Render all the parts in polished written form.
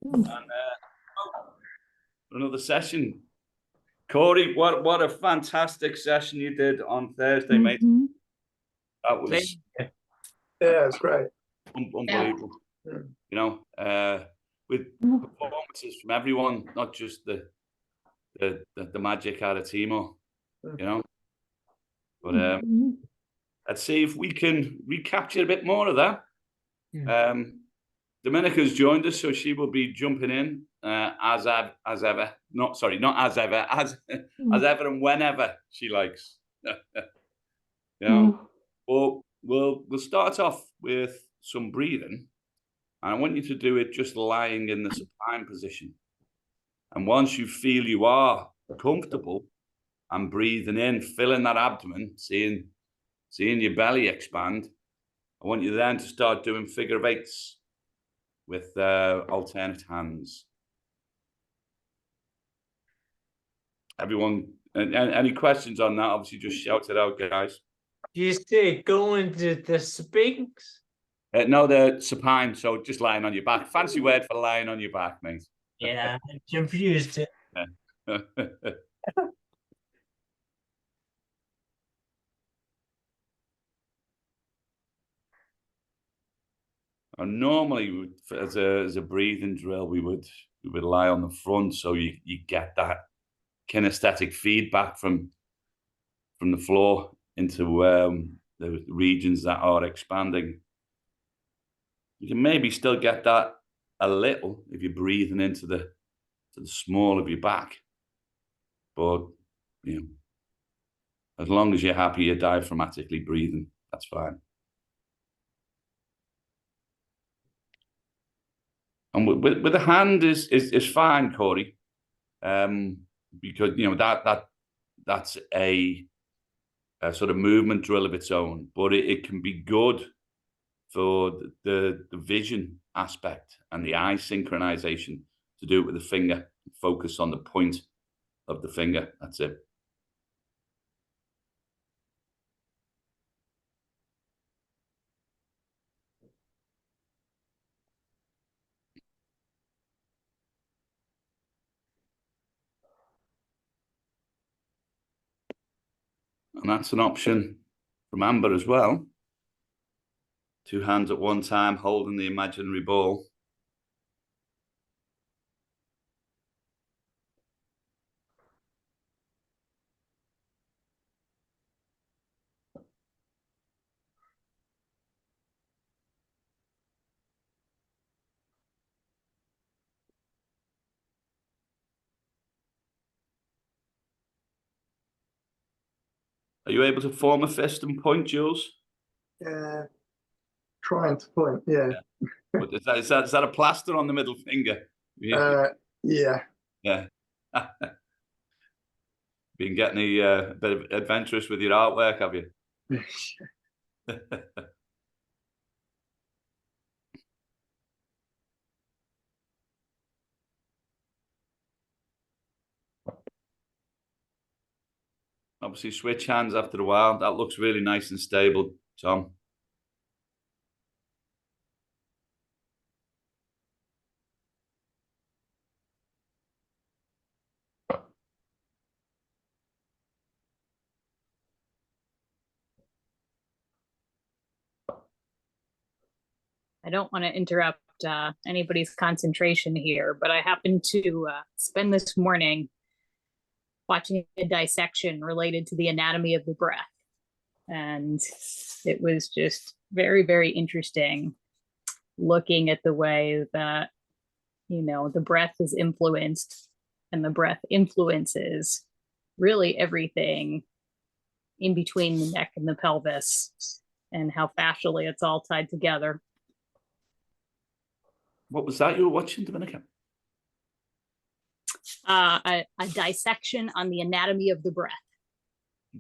And another session. Corey, what a fantastic session you did on Thursday, mate. Mm-hmm. That was Yeah, it's great. Unbelievable. Yeah. You know, with performances from everyone, not just the magic out of Timo, you know. But let's see if we can recapture a bit more of that. Domenica's joined us, so she will be jumping in as ever. Not as ever, as ever and whenever she likes. You know, we'll start off with some breathing, and I want you to do it just lying in the supine position. And once you feel you are comfortable and breathing in, filling that abdomen, seeing your belly expand, I want you then to start doing figure of eights with alternate hands. Everyone, any questions on that? Obviously, just shout it out, guys. You say going to the Sphinx? No, the supine, so just lying on your back. Fancy word for lying on your back, mate. Yeah, I'm confused. And normally, as a breathing drill, we would lie on the front, so you get that kinesthetic feedback from the floor into the regions that are expanding. You can maybe still get that a little if you're breathing into the small of your back, but you know, as long as you're happy, you're diaphragmatically breathing, that's fine. And with the hand is fine, Corey, because you know that's a sort of movement drill of its own, but it can be good for the vision aspect and the eye synchronization to do it with the finger. Focus on the point of the finger. That's it. And that's an option from Amber as well. 2 hands at one time, holding the imaginary ball. Are you able to form a fist and point, Jules? Trying to point, yeah. But is that a plaster on the middle finger? Yeah. Yeah. Been getting a bit of adventurous with your artwork, have you? Obviously, switch hands after a while. That looks really nice and stable, Tom. I don't want to interrupt anybody's concentration here, but I happened to spend this morning watching a dissection related to the anatomy of the breath. And it was just very, very interesting looking at the way that, you know, the breath is influenced and the breath influences really everything in between the neck and the pelvis and how fascially it's all tied together. What was that you were watching, Dominica? A dissection on the anatomy of the breath.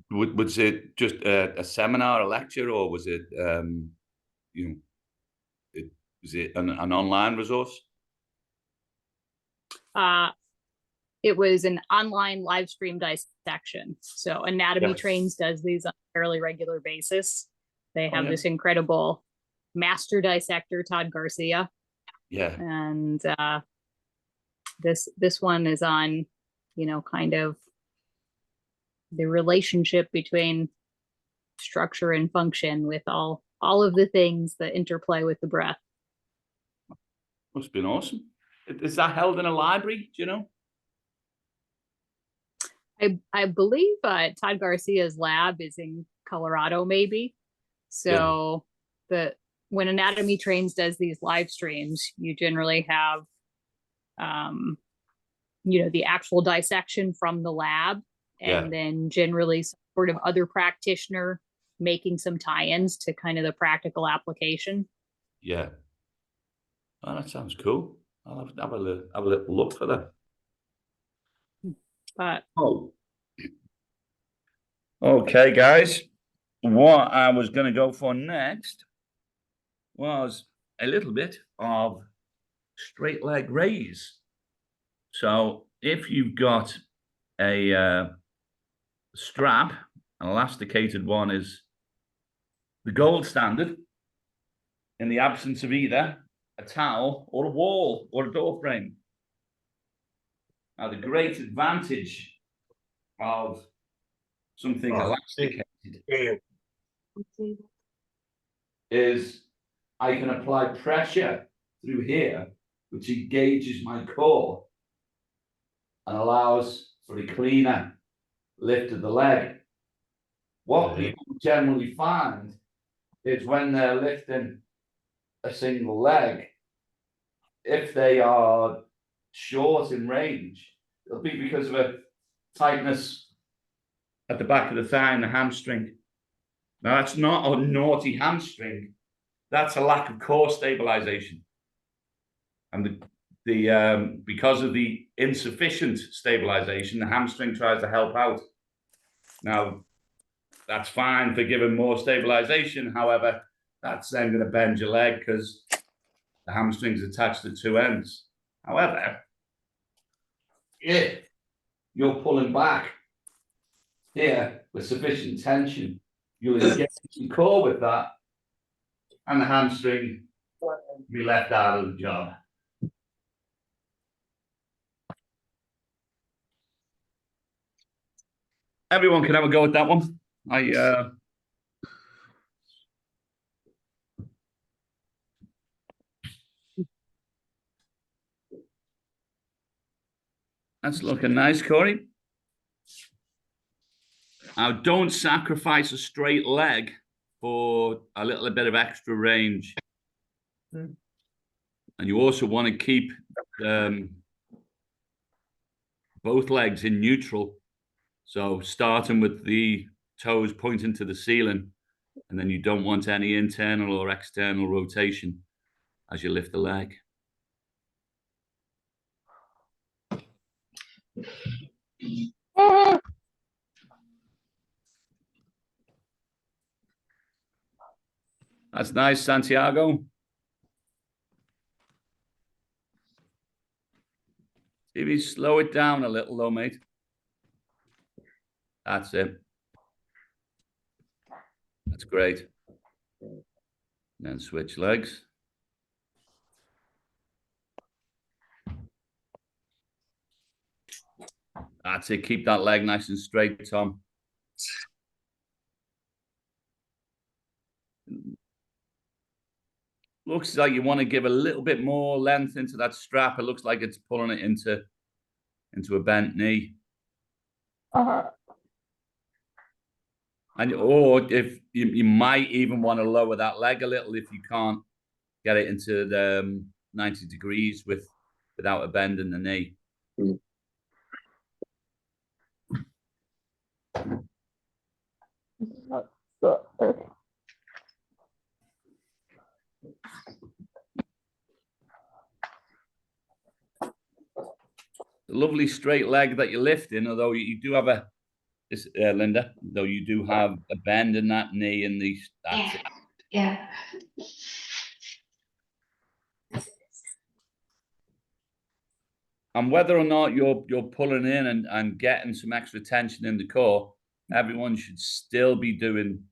Was it just a seminar, a lecture, or was it, was it an online resource? It was an online live stream dissection. So Anatomy Trains does these on a fairly regular basis. They have this incredible master dissector, Todd Garcia. Yeah. And This one is on, you know, kind of the relationship between structure and function with all of the things that interplay with the breath. Must have been awesome. Is that held in a library? Do you know? I believe Todd Garcia's lab is in Colorado, maybe. So when Anatomy Trains does these live streams, you generally have, you know, the actual dissection from the lab, and then generally some sort of other practitioner making some tie-ins to kind of the practical application. Yeah. Oh, that sounds cool. I'll have a little look for that. But oh, okay, guys. What I was going to go for next was a little bit of straight leg raise. So if you've got a strap, an elasticated one is the gold standard. In the absence of either a towel or a wall or a door frame. Now, the great advantage of something elasticated is I can apply pressure through here, which engages my core and allows for a cleaner lift of the leg. What people generally find is when they're lifting a single leg, if they are short in range, it'll be because of a tightness at the back of the thigh and the hamstring. Now, that's not a naughty hamstring. That's a lack of core stabilization. And because of the insufficient stabilization, the hamstring tries to help out. Now, that's fine for giving more stabilization. However, that's then going to bend your leg because the hamstring's attached to two ends. However, if you're pulling back here with sufficient tension, you'll engage your core with that, and the hamstring will be left out of the job. Everyone can have a go at that one. That's looking nice, Corey. Now, don't sacrifice a straight leg for a little bit of extra range. And you also want to keep both legs in neutral. So starting with the toes pointing to the ceiling, and then you don't want any internal or external rotation as you lift the leg. That's nice, Santiago. If you slow it down a little though, mate. That's it. That's great. And then switch legs. That's it. Keep that leg nice and straight, Tom. Looks like you want to give a little bit more length into that strap. It looks like it's pulling it into a bent knee. And or if you might even want to lower that leg a little if you can't get it into the 90 degrees without a bend in the knee. The lovely straight leg that you're lifting, although you do have Linda, though you do have a bend in that knee and that's it. Yeah. And whether or not you're pulling in and getting some extra tension in the core, everyone should still be doing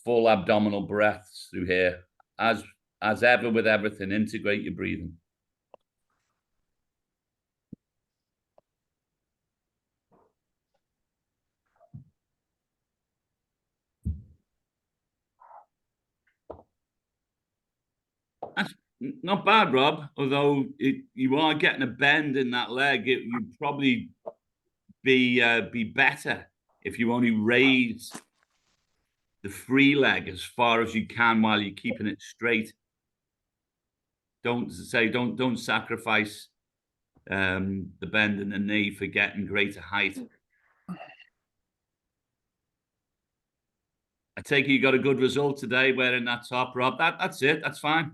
full abdominal breaths through here. As ever with everything, integrate your breathing. Not bad, Rob. Although you are getting a bend in that leg, you'd probably be better if you only raise the free leg as far as you can while you're keeping it straight. Don't sacrifice the bend in the knee for getting greater height. I take it you got a good result today wearing that top, Rob. That's it. That's fine.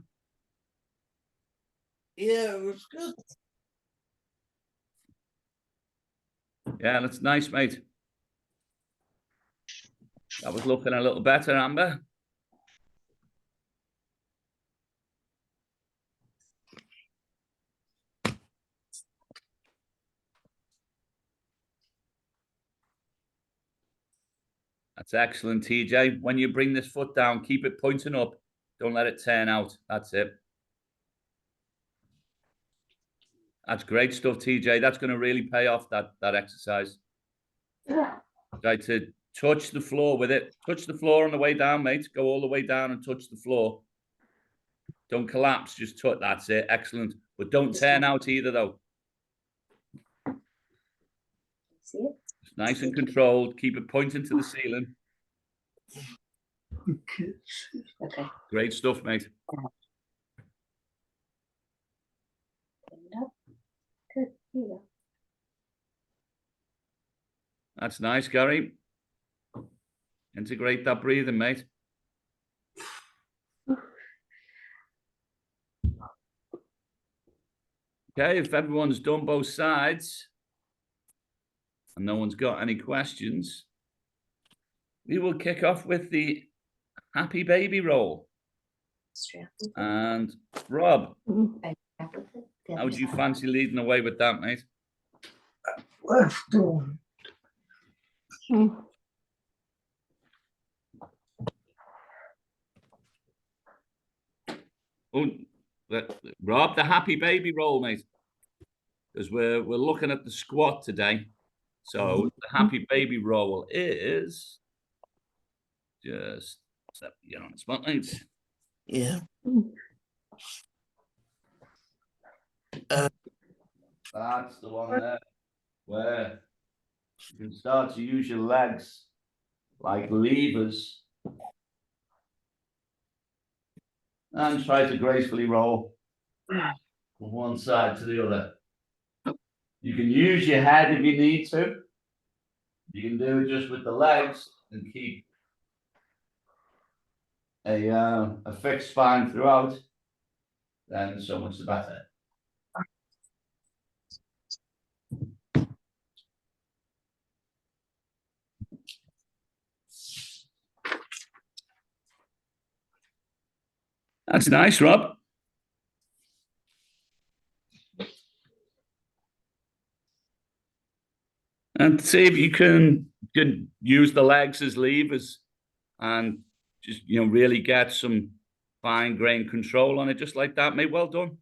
Yeah, it was good. Yeah, that's nice, mate. That was looking a little better, Amber. That's excellent, TJ. When you bring this foot down, keep it pointing up. Don't let it turn out. That's it. That's great stuff, TJ. That's going to really pay off that exercise. Try to touch the floor with it. Touch the floor on the way down, mate. Go all the way down and touch the floor. Don't collapse. Just touch. That's it. Excellent. But don't turn out either, though. See it? It's nice and controlled. Keep it pointing to the ceiling. Okay. Great stuff, mate. Good. Here you go. That's nice, Gary. Integrate that breathing, mate. Okay, if everyone's done both sides and no one's got any questions, we will kick off with the happy baby roll. And Rob, how would you fancy leading away with that, mate? Left arm. Oh, Rob, the happy baby roll, mate. Because we're looking at the squat today. So the happy baby roll is just get on the spot, mate. Yeah. That's the one there where you can start to use your legs like levers and try to gracefully roll from one side to the other. You can use your head if you need to. You can do it just with the legs and keep a fixed spine throughout. Then so much the better. That's nice, Rob. And see if you can use the legs as levers and just, really get some fine grain control on it, just like that, mate. Well done.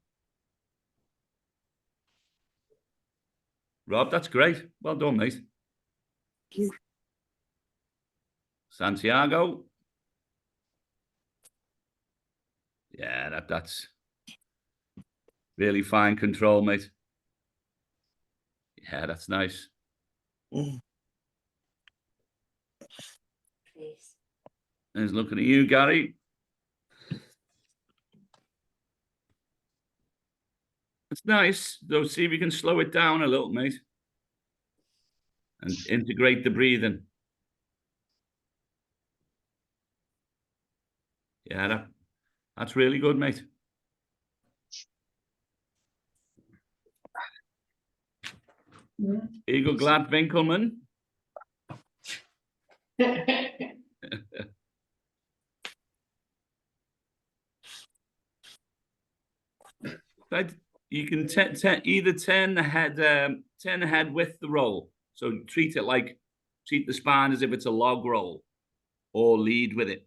Rob, that's great. Well done, mate. Santiago. Yeah, that's really fine control, mate. Yeah, that's nice. He's looking at you, Gary. It's nice, though. See if you can slow it down a little, mate. And integrate the breathing. Yeah, that's really good, mate. Eagle Glad Winkelman. But you can either turn the head with the roll. So treat the spine as if it's a log roll, or lead with it.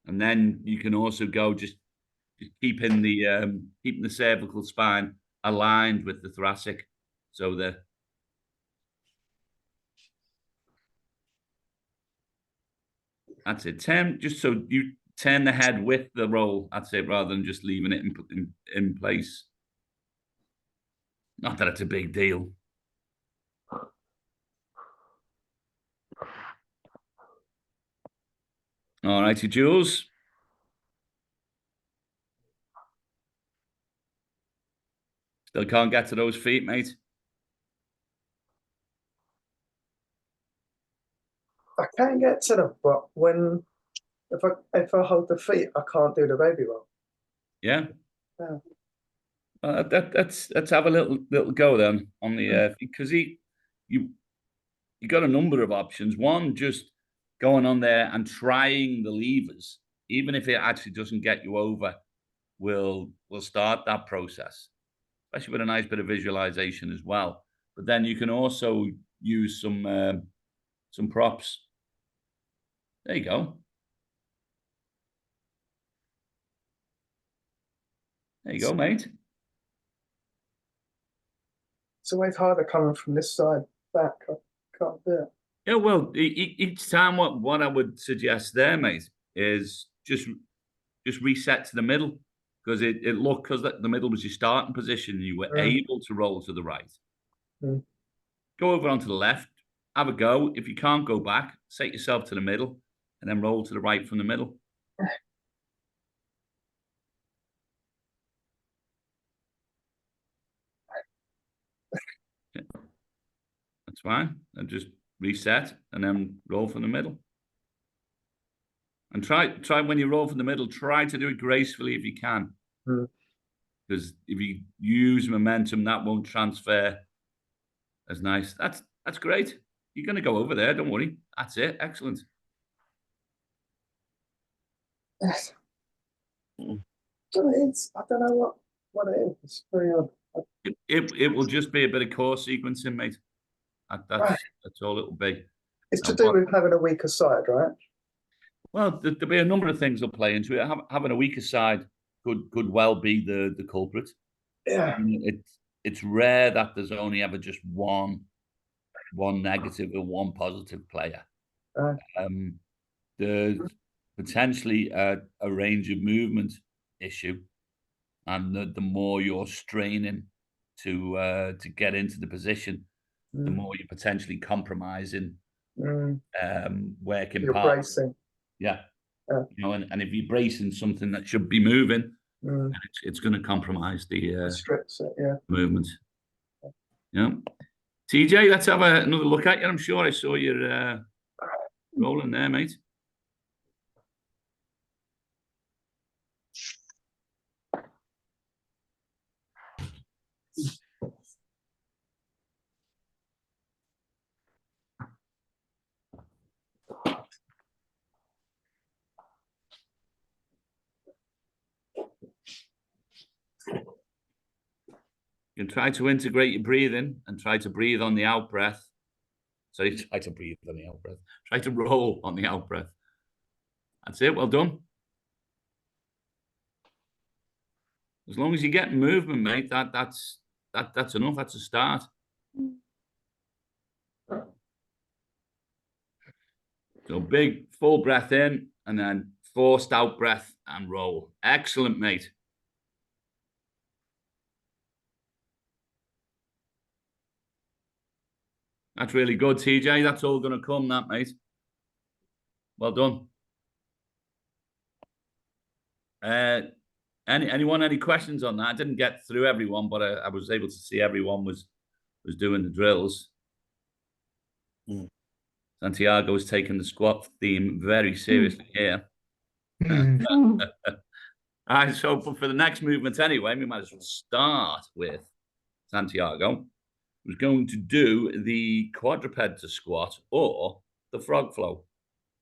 And then you can also go just keeping the cervical spine aligned with the thoracic. So that's it. Just so you turn the head with the roll. That's it, rather than just leaving it in place. Not that it's a big deal. All righty, Jules. Still can't get to those feet, mate. I can get to them, but if I hold the feet, I can't do the baby roll. Yeah. Yeah. Let's have a little go then on the because you got a number of options. One, just going on there and trying the levers, even if it actually doesn't get you over, will start that process, especially with a nice bit of visualization as well. But then you can also use some props. There you go. There you go, mate. It's always harder coming from this side back. I can't do it. Yeah, well, each time what I would suggest there, mate, is just reset to the middle, because it looked, because the middle was your starting position, you were able to roll to the right. Go over onto the left, have a go. If you can't go back, set yourself to the middle, and then roll to the right from the middle. That's fine. And just reset and then roll from the middle. And try when you roll from the middle, try to do it gracefully if you can. Because if you use momentum, that won't transfer as nice. That's great. You're going to go over there. Don't worry. That's it. Excellent. Yes. I don't know what it is. It's very odd. It will just be a bit of core sequencing, mate. That's all it will be. It's to do with having a weaker side, right? Well, there'll be a number of things that play into it. Having a weaker side could well be the culprit. Yeah. I mean, it's rare that there's only ever just one negative or one positive player. There's potentially a range of movement issue, and the more you're straining to get into the position, the more you're potentially compromising working You're parts. bracing. Yeah. You know, and if you're bracing something that should be moving, it's going to compromise the strips it, yeah. movement. Yeah. TJ, let's have another look at you. I'm sure I saw you rolling there, mate. You can try to integrate your breathing and try to breathe on the out breath. So you try to breathe on the out breath. Try to roll on the out breath. That's it. Well done. As long as you get movement, mate, that's enough. That's a start. So big full breath in and then forced out breath and roll. Excellent, mate. That's really good, TJ. That's all going to come, that, mate. Well done. Anyone, any questions on that? I didn't get through everyone, but I was able to see everyone was doing the drills. Santiago's taking the squat theme very seriously here. All right, so for the next movement anyway, we might as well start with Santiago, who's going to do the quadruped to squat or the frog flow.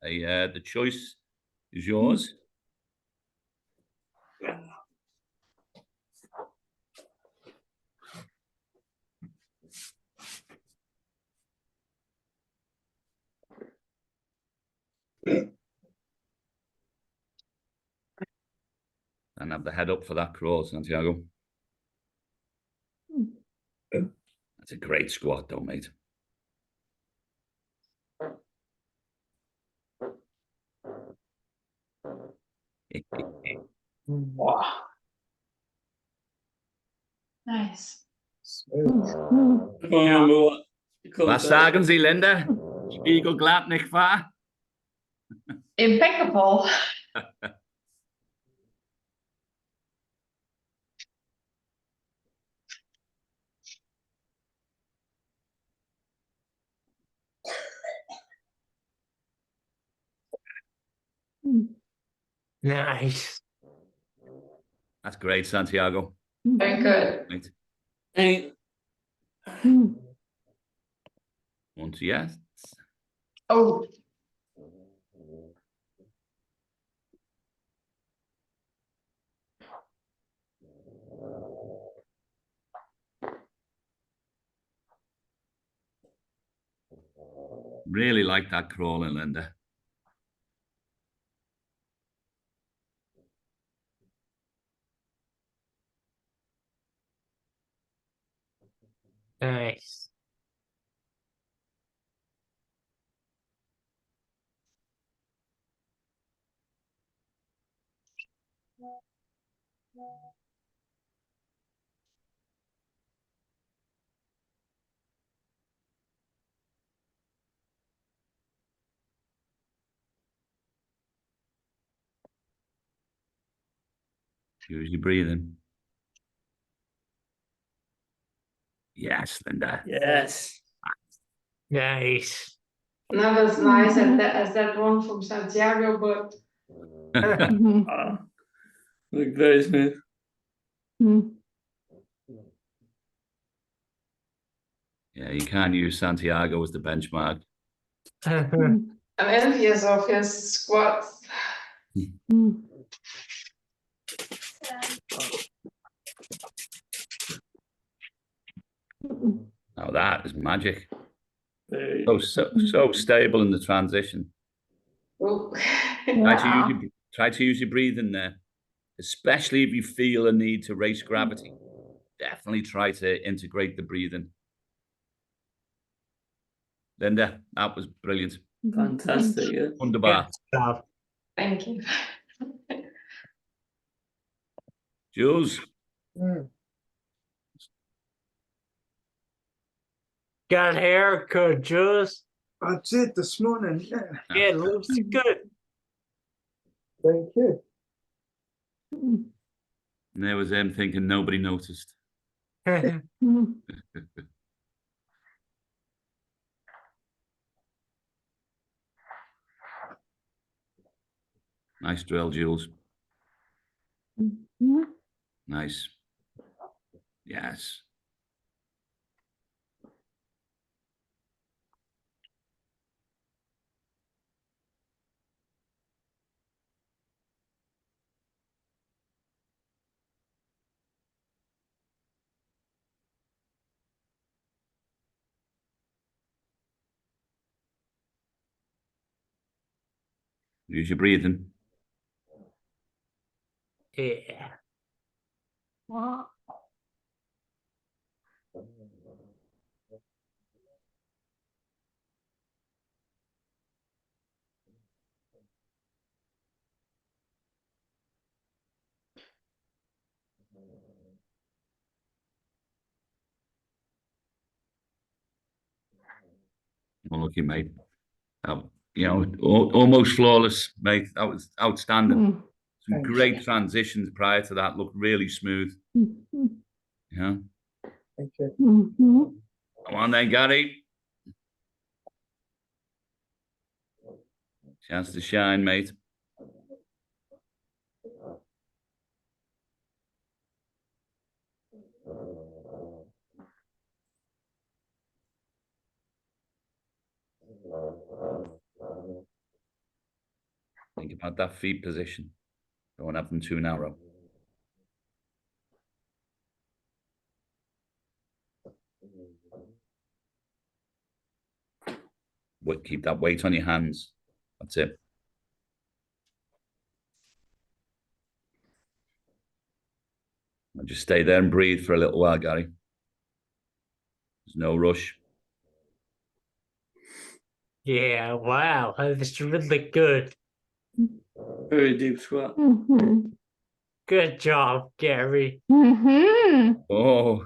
The choice is yours. And have the head up for that crawl, Santiago. That's a great squat, though, mate. Wow. Nice. Smooth. Was sagen Sie, Linda? Spiegel glatt, nicht wahr? Impeccable. Nice. That's great, Santiago. Very good. Right. Hey, Once, yes. Oh, Really like that crawling, Linda. nice. Use your breathing. Yes, Linda. Yes. Nice. not as nice as that one from Santiago, but Look very smooth. Yeah, you can't use Santiago as the benchmark. I'm envious of his squats. Now that is magic. Very So stable in the transition. Oh. Try to use your breathing there, especially if you feel a need to raise gravity. Definitely try to integrate the breathing. Linda, that was brilliant. fantastic. Yeah. Wunderbar. Stop. Thank you. Jules, Got a haircut, Jules. I did this morning. Yeah. Yeah, it looks good. Thank you. and there was him thinking nobody noticed. Nice drill, Jules. Nice. Yes. Use your breathing. Yeah. Unlucky, mate. Almost flawless, mate. That was outstanding. Some Thanks. great transitions prior to that. Looked really smooth. Yeah. Thank you. Come on then, Gary. Chance to shine, mate. Think about that feet position. Don't have them too narrow. Keep that weight on your hands. That's it. And just stay there and breathe for a little while, Gary. There's no rush. Yeah, wow, that's really good. Very deep squat. Good job, Gary. Oh,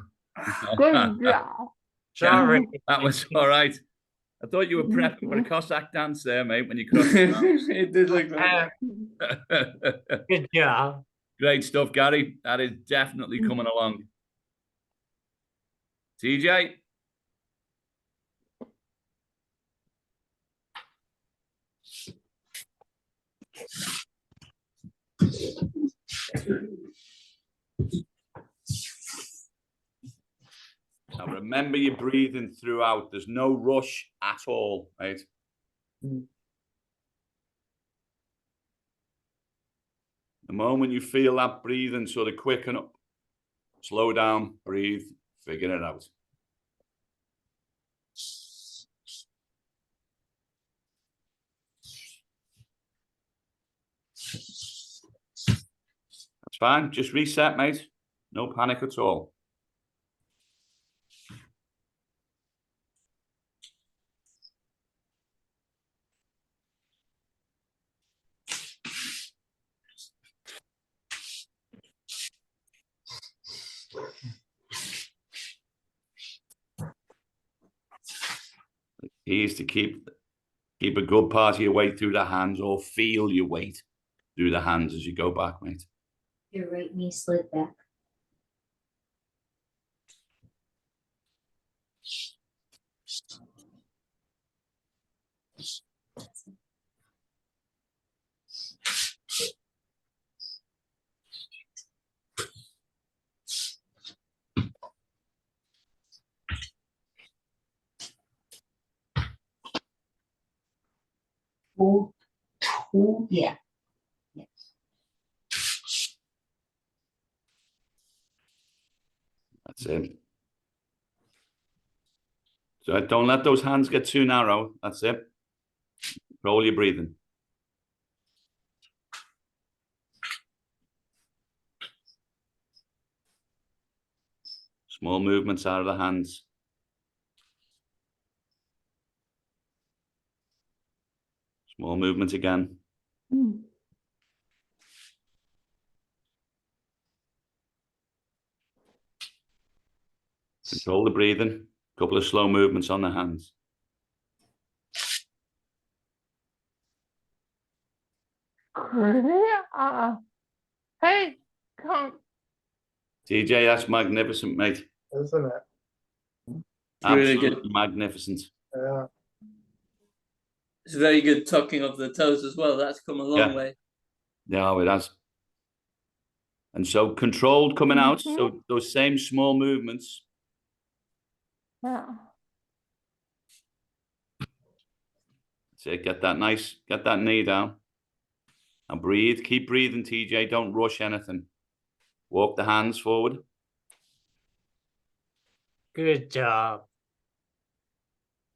Good job. Sorry. that was all right. I thought you were prepping for a Cossack dance there, mate, when you crossed the arms. It did look like Good job. Great stuff, Gary. That is definitely coming along. TJ? Now remember your breathing throughout. There's no rush at all, right? The moment you feel that breathing sort of quicken up, slow down, breathe, figure it out. That's fine. Just reset, mate. No panic at all. The key is to keep a good part of your weight through the hands, or feel your weight through the hands as you go back, mate. Your right knee slid back. Yeah. That's it. So don't let those hands get too narrow. That's it. Control your breathing. Small movements out of the hands. Small movement again. Control the breathing. A couple of slow movements on the hands. Hey, come. TJ, that's magnificent, mate. Isn't it? Really Absolutely good. magnificent. Yeah. It's very good tucking of the toes as well. That's come a long Yeah. way. Yeah, it has. And so controlled coming out. So those same small movements. So get that knee down. And breathe. Keep breathing, TJ. Don't rush anything. Walk the hands forward. Good job.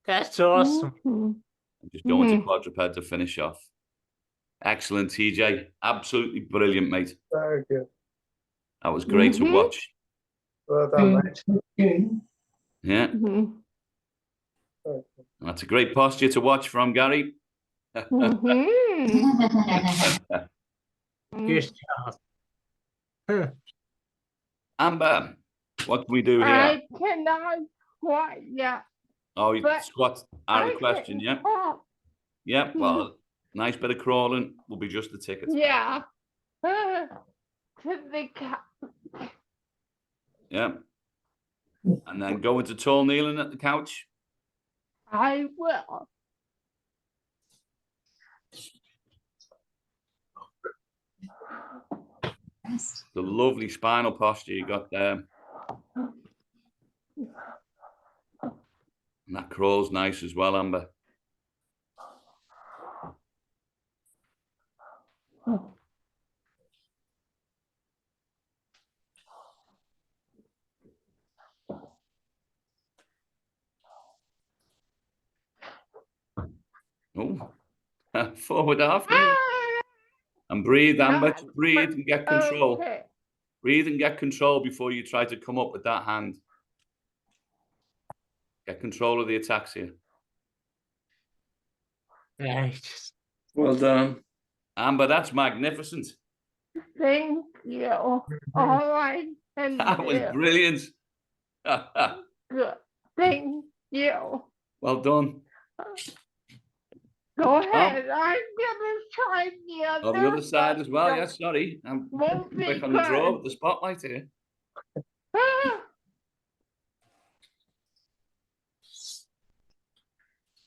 That's awesome. And just go into quadruped to finish off. Excellent, TJ. Absolutely brilliant, mate. Very good. That was great to watch. Well done, mate. Yeah. That's a great posture to watch from Gary. Good job. Amber, what can we do here? I cannot quite yet. Oh, but squats out of I the question, can yeah? talk. Yeah, well, nice bit of crawling will be just the ticket. Yeah. To the Yeah. And then go into tall kneeling at the couch. I will. The lovely spinal posture you got there. And that crawl's nice as well, Amber. Oh, forward after. And breathe, Amber. Just breathe and get control. Okay. Breathe and get control before you try to come up with that hand. Get control of the ataxia. Nice. Well done. Amber, that's magnificent. Thank you. All I can That was do. brilliant. Good. Thank you. Well done. Go ahead. I'm gonna try the other. On the other side but as well. no, Yeah, sorry. I'm won't be quick on the draw good. with the spotlight here. Ah.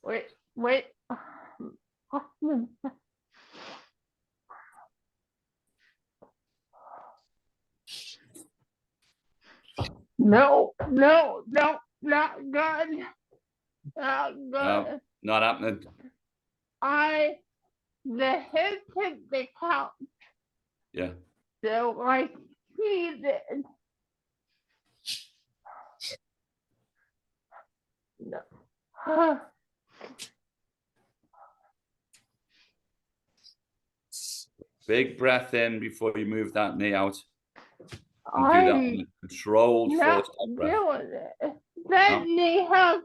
Wait. No, not good. Not good. No, not happening. The hit hit the couch, Yeah. so I see it. No. Big breath in before you move that knee out. And do that I'm in a controlled not forced breath. doing it. That No? knee has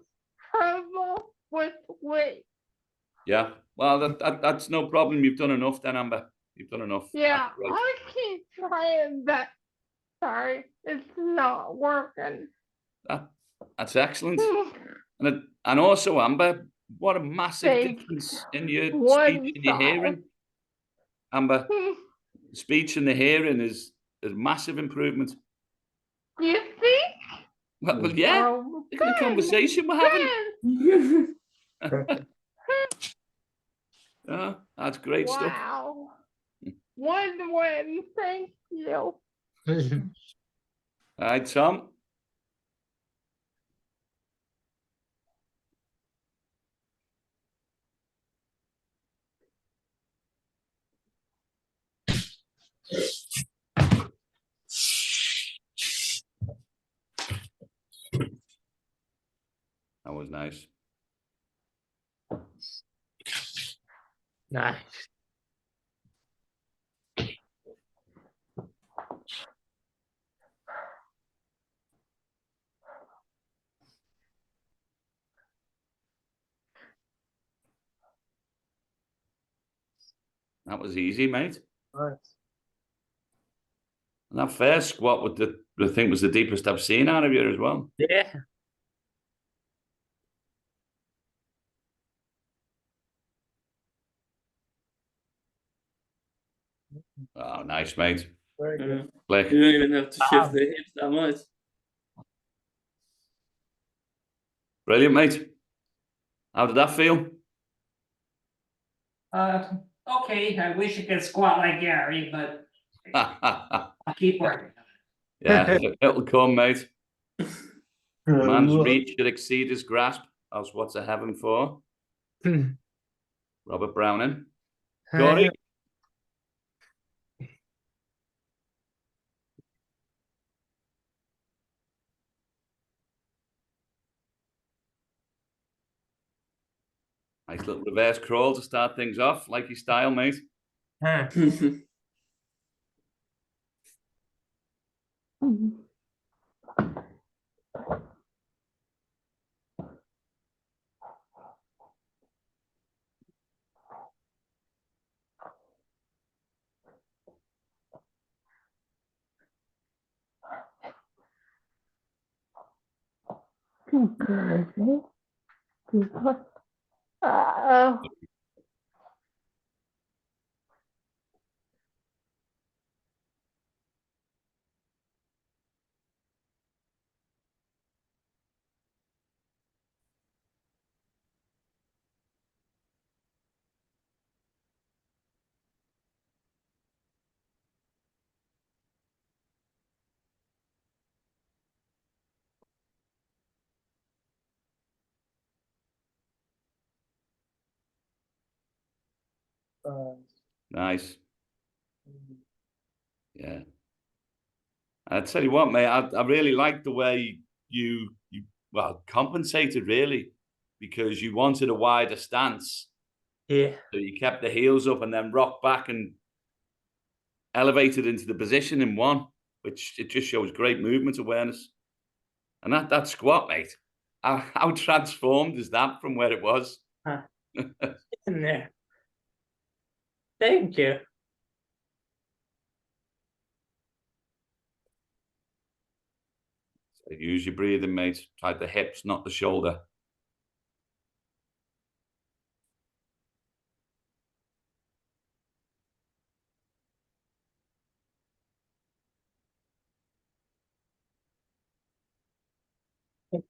trouble with weight. Yeah. Well, that's no problem. You've done enough then, Amber. You've done enough. Yeah, That's great. I keep trying that. Sorry, it's not working. That's excellent. And also, Amber, what a massive Thank difference in your one speech and your side. hearing. Amber, speech and the hearing is a massive improvement. You think? Well, yeah. Oh, Look at the conversation we're having. Yeah, that's great stuff. Wow. One win. Thank you. All right, Tom. That was nice. Nice. That was easy, mate. Nice. And that first squat with I think was the deepest I've seen out of you as well. Yeah. Oh, nice, mate. Very good. Click. You don't even have to shift the hips that much. Brilliant, mate. How did that feel? Okay, I wish I could squat like Gary, but I'll keep working. Yeah, it'll come, mate. Man's reach should exceed his grasp. That's what's a heaven for. Robert Browning. Corey. Nice little reverse crawl to start things off, like your style, mate. Nice. Yeah. I tell you what, mate, I really liked the way you well compensated really, because you wanted a wider stance. Yeah. So you kept the heels up and then rocked back and elevated into the position in one, which it just shows great movement awareness. And that squat, mate, How transformed is that from where it was? In there. Thank you. So use your breathing, mate. Try the hips, not the shoulder.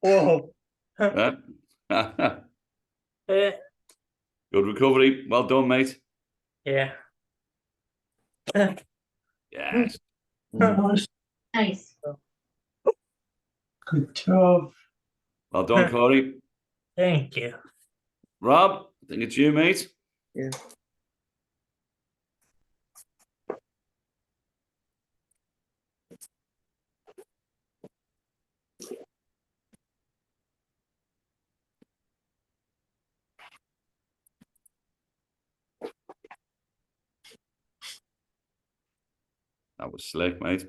Whoa. Yeah. Eh, Good recovery. Well done, mate. yeah. Yes. Nice. Nice. Good job. Well done, Corey. Thank you. Rob, I think it's you, mate. Yeah. That was slick, mate.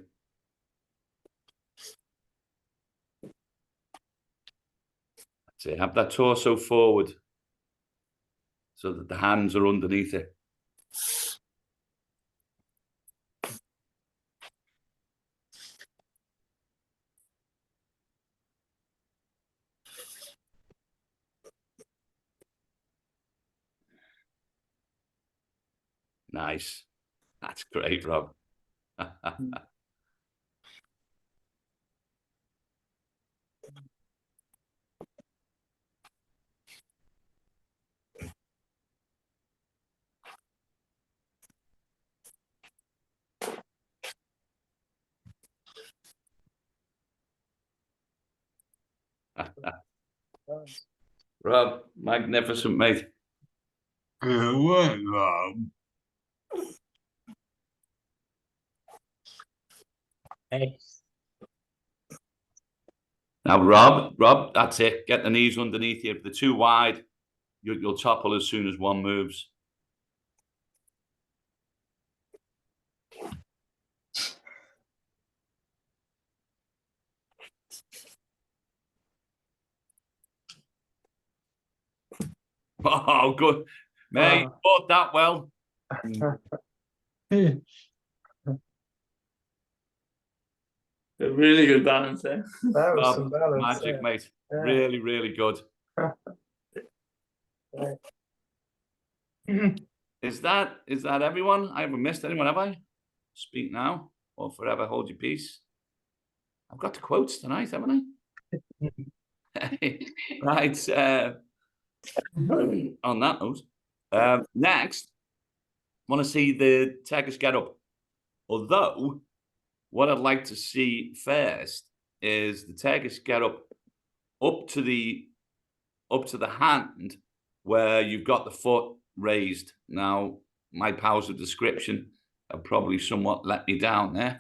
That's it. Have that torso forward so that the hands are underneath it. Nice. That's great, Rob. Rob, magnificent, mate. Good work, Rob. Nice. Now, Rob, that's it. Get the knees underneath you. If they're too wide, you'll topple as soon as one moves. Oh, good. Mate, fought that well. A really good balance there. That was Rob, some balance. magic, mate. Yeah. Really, really good. Is that everyone? I haven't missed anyone, have I? Speak now or forever hold your peace. I've got the quotes tonight, haven't I? Right. On that note, next, I want to see the Turkish get up. Although, what I'd like to see first is the Turkish get up to the hand where you've got the foot raised. Now, my powers of description have probably somewhat let me down there,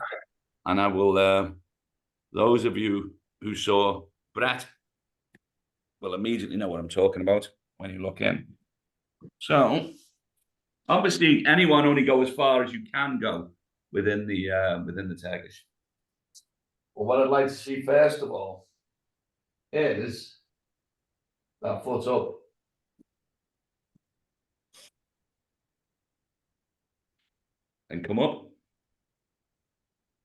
and I will. Those of you who saw Brett will immediately know what I'm talking about when you look in. So, obviously, anyone only go as far as you can go within the Turkish. Well, what I'd like to see first of all is that foot up. And come up.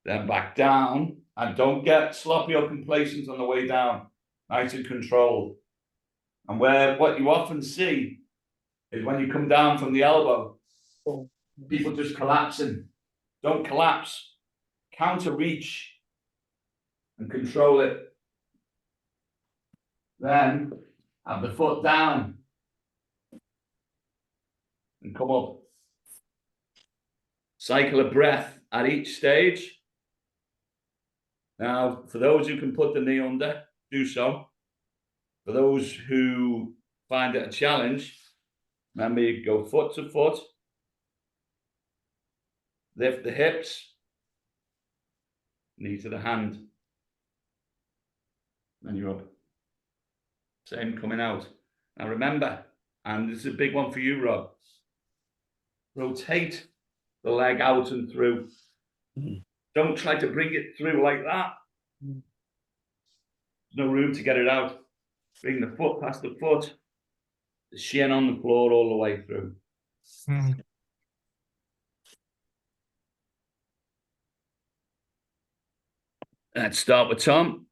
Then back down. And don't get sloppy or complacent on the way down. Nice and controlled. And what you often see is when you come down from the elbow, people just collapsing. Don't collapse. Counter reach and control it. Then have the foot down and come up. Cycle of breath at each stage. Now, for those who can put the knee under, do so. For those who find it a challenge, remember you go foot to foot. Lift the hips. Knee to the hand. And you're up. Same coming out. Now remember, and this is a big one for you, Rob. Rotate the leg out and through. Don't try to bring it through like that. There's no room to get it out. Bring the foot past the foot. The shin on the floor all the way through. Let's start with Tom.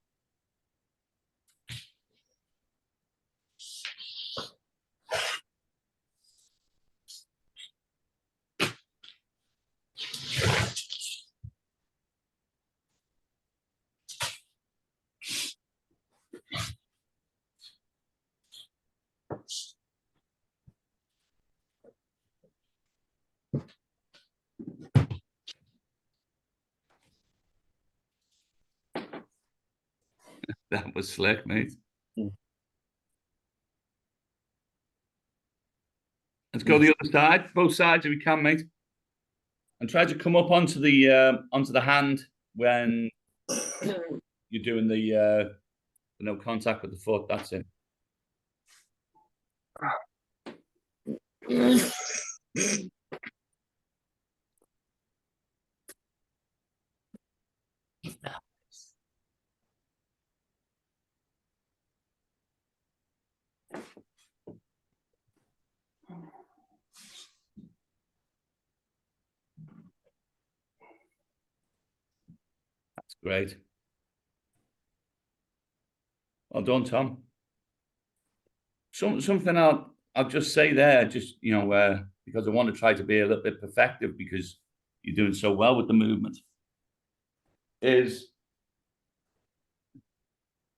That was slick, mate. Let's go the other side, both sides if we can, mate. And try to come up onto the hand when you're doing the no contact with the foot. That's it. That's great. Well done, Tom. Something I'll just say there, just because I want to try to be a little bit perfective because you're doing so well with the movement, is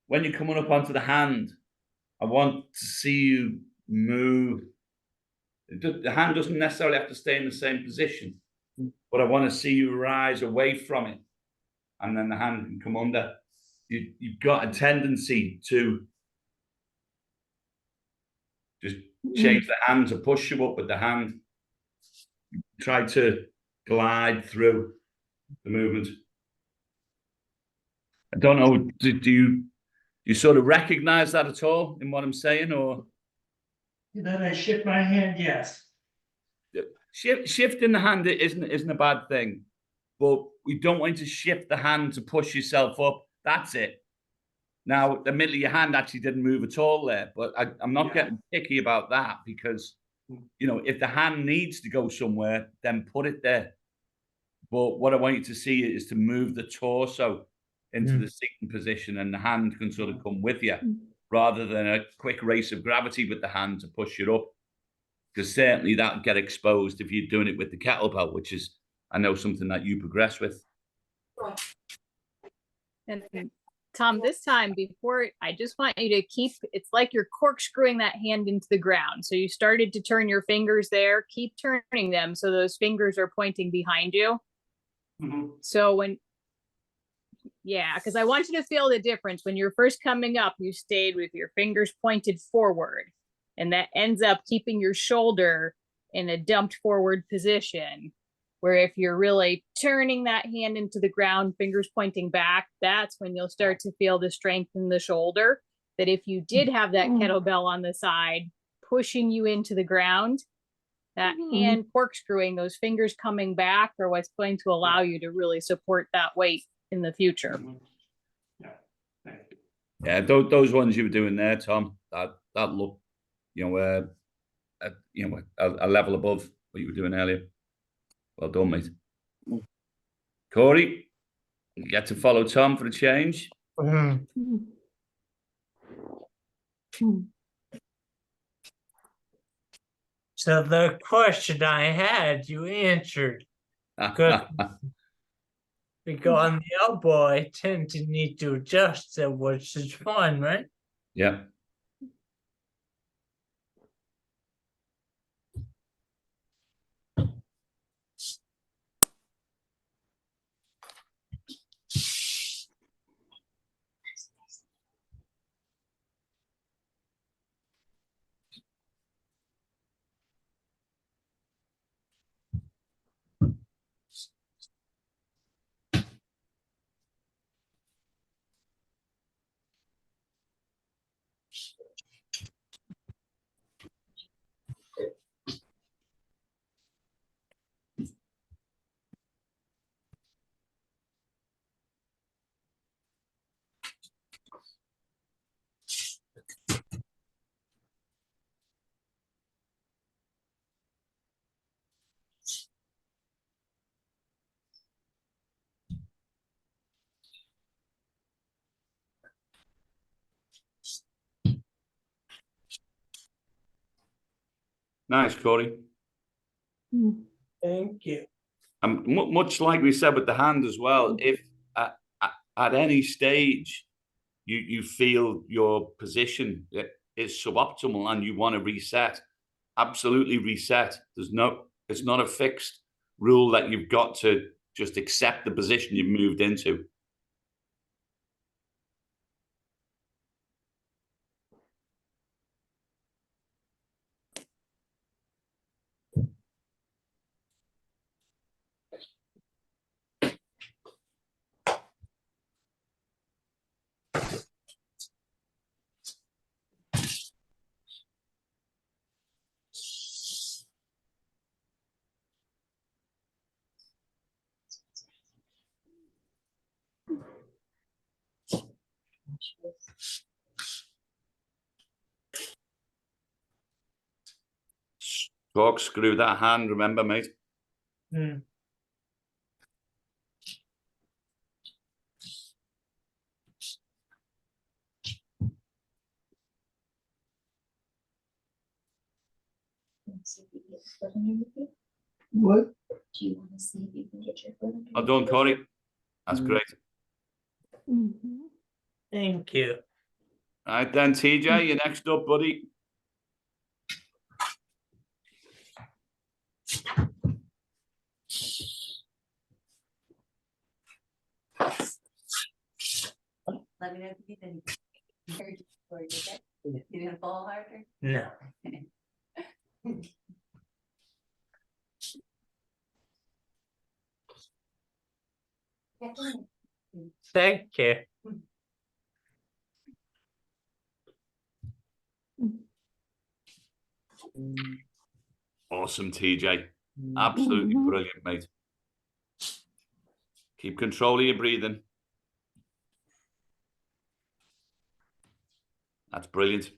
when you're coming up onto the hand, I want to see you move. The hand doesn't necessarily have to stay in the same position, but I want to see you rise away from it, and then the hand can come under. You've got a tendency to just change the hand to push you up with the hand. Try to glide through the movement. I don't know, do you sort of recognize that at all in what I'm saying, or? That I shift my hand, yes. Shifting the hand isn't a bad thing, but we don't want you to shift the hand to push yourself up. That's it. Now, admittedly, your hand actually didn't move at all there, but I'm not getting picky about that because, if the hand needs to go somewhere, then put it there. But what I want you to see is to move the torso into the seating position, and the hand can sort of come with you rather than a quick race of gravity with the hand to push you up. Because certainly that'll get exposed if you're doing it with the kettlebell, which is, I know, something that you progress with. And Tom, this time I just want you to it's like you're corkscrewing that hand into the ground. So you started to turn your fingers there, keep turning them so those fingers are pointing behind you. So because I want you to feel the difference. When you're first coming up, you stayed with your fingers pointed forward, and that ends up keeping your shoulder in a dumped forward position. Where if you're really turning that hand into the ground, fingers pointing back, that's when you'll start to feel the strength in the shoulder. That if you did have that kettlebell on the side pushing you into the ground, that hand corkscrewing, those fingers coming back are what's going to allow you to really support that weight in the future. Yeah, those ones you were doing there, Tom, that look, a level above what you were doing earlier. Well done, mate. Corey, you get to follow Tom for a change. So the question I had, you answered. Good. Because on the elbow, I tend to need to adjust it, which is fine, right? Yeah. Nice, Corey. Thank you. And much like we said with the hand as well, if at any stage you feel your position is suboptimal and you want to reset, absolutely reset. It's not a fixed rule that you've got to just accept the position you've moved into. Corkscrew that hand, remember, mate. What? Do you want to see if you can get your foot under? Well done, Corey. That's great. Thank you. All right then, TJ, you're next up, buddy. Let me know if you need anything. You didn't fall harder? No. Thank you. Awesome, TJ. Absolutely brilliant, mate. Keep control of your breathing. That's brilliant.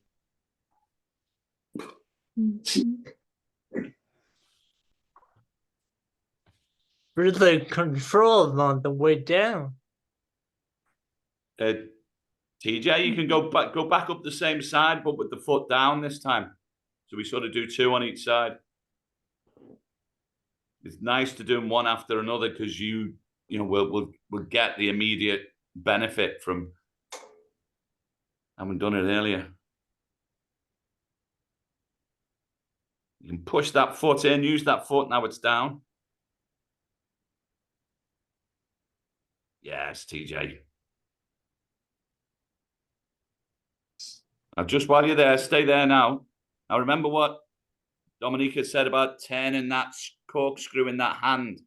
Really controlled on the way down. TJ, you can go back up the same side, but with the foot down this time. So we sort of do two on each side. It's nice to do them one after another because we'll get the immediate benefit from having done it earlier. You can push that foot in, use that foot, now it's down. Yes, TJ. Now, just while you're there, stay there now. Now, remember what Dominica said about turning that corkscrew in that hand.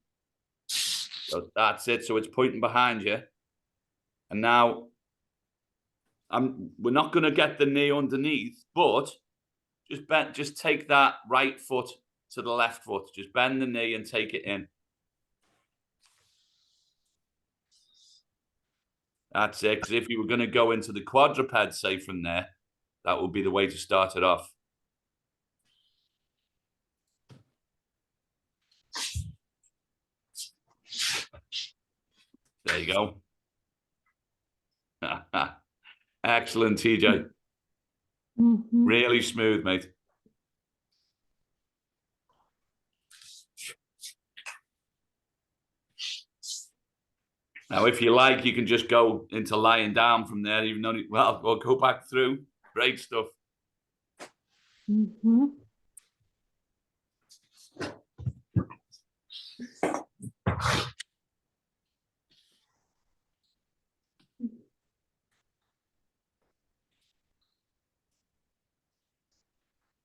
So that's it. So it's pointing behind you. And now, we're not going to get the knee underneath, but just take that right foot to the left foot. Just bend the knee and take it in. That's it. Because if you were going to go into the quadruped, say, from there, that would be the way to start it off. There you go. Excellent, TJ. Really smooth, mate. Now, if you like, you can just go into lying down from there, even though, well, we'll go back through. Great stuff.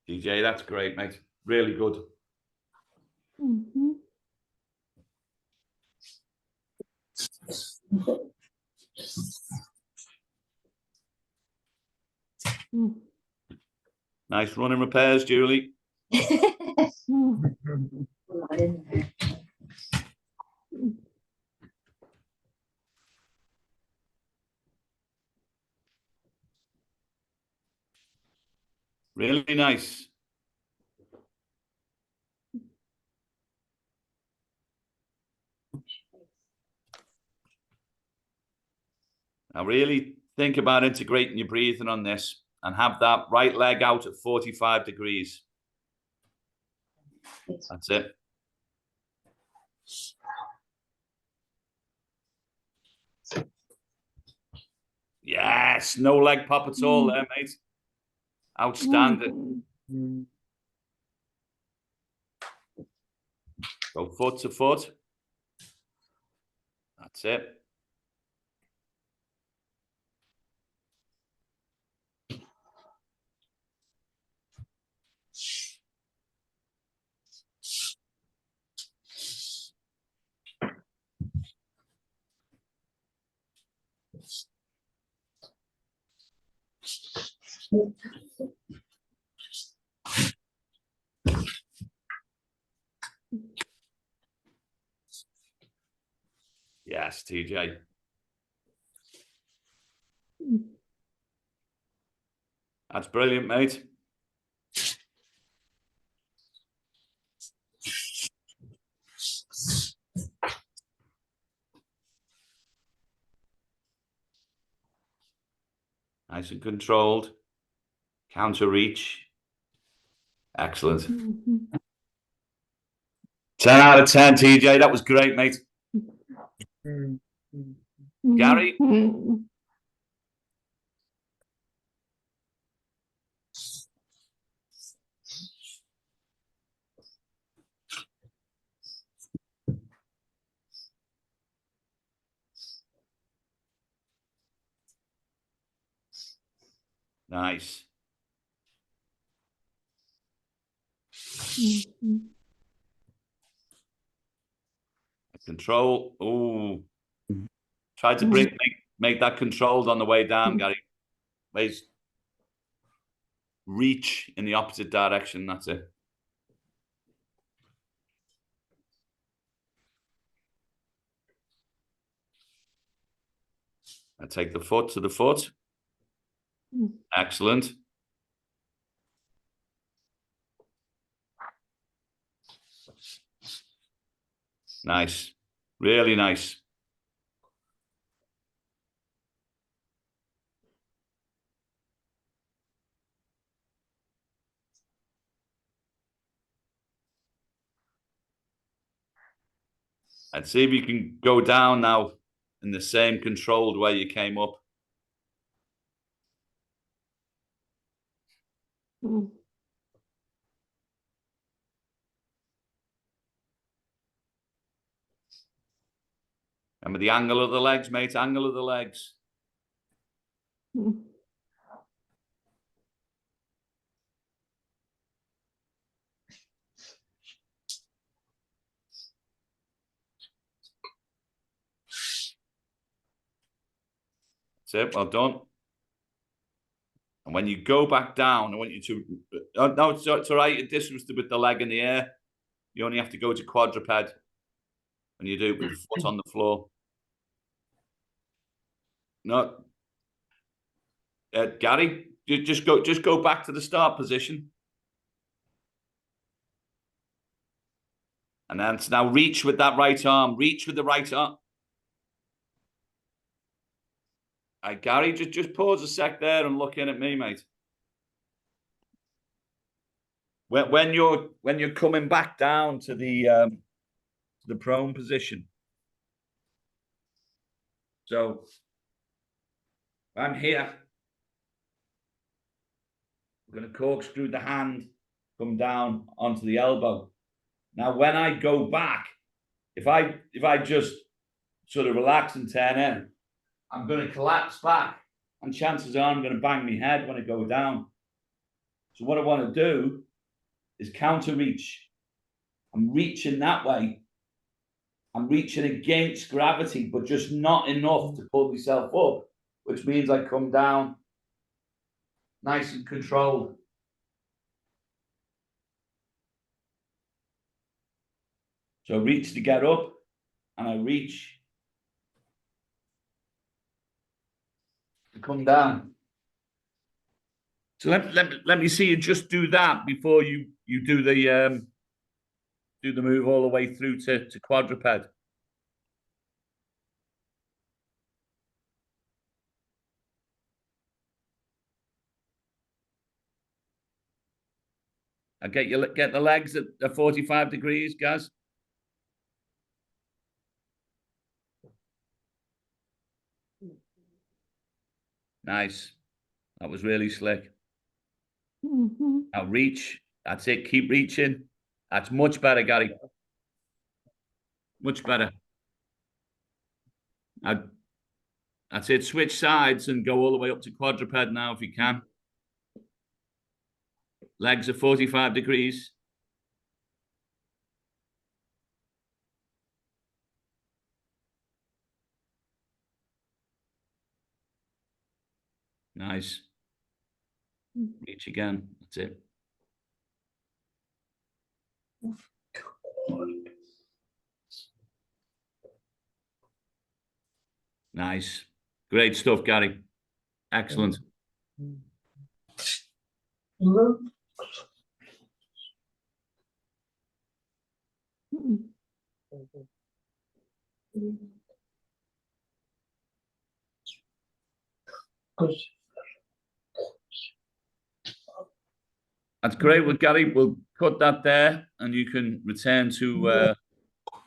DJ, that's great, mate. Really good. Nice running repairs, Julie. Really nice. Now, really think about integrating your breathing on this and have that right leg out at 45 degrees. That's it. Yes, no leg pop at all there, mate. Outstanding. Go foot to foot. That's it. Yes, TJ. That's brilliant, mate. Nice and controlled. Counter reach. Excellent. 10 out of 10, TJ. That was great, mate. Gary? Nice. Control. Oh. Try to make that controlled on the way down, Gary. Please. Reach in the opposite direction. That's it. I take the foot to the foot. Excellent. Nice. Really nice. Let's see if you can go down now in the same controlled way you came up. Remember the angle of the legs, mate. Angle of the legs. That's it. Well done. And when you go back down, I want you to... no, it's all right. This was with the leg in the air. You only have to go to quadruped when you do it with the foot on the floor. No. Gary, just go back to the start position. And then now reach with that right arm. Reach with the right arm. All right, Gary, just pause a sec there and look in at me, mate. When you're coming back down to the prone position. So I'm here. I'm going to corkscrew the hand, come down onto the elbow. Now, when I go back, if I just sort of relax and turn in, I'm going to collapse back, and chances are I'm going to bang my head when I go down. So what I want to do is counter reach. I'm reaching that way. I'm reaching against gravity, but just not enough to pull myself up, which means I come down nice and controlled. So I reach to get up, and I reach to come down. So let me see you just do that before you do the move all the way through to quadruped. I get the legs at 45 degrees, guys. Nice. That was really slick. Now reach. That's it. Keep reaching. That's much better, Gary. Much better. That's it. Switch sides and go all the way up to quadruped now if you can. Legs are 45 degrees. Nice. Reach again. That's it. Nice. Great stuff, Gary. Excellent. That's great. Well, Gary, we'll cut that there and you can return to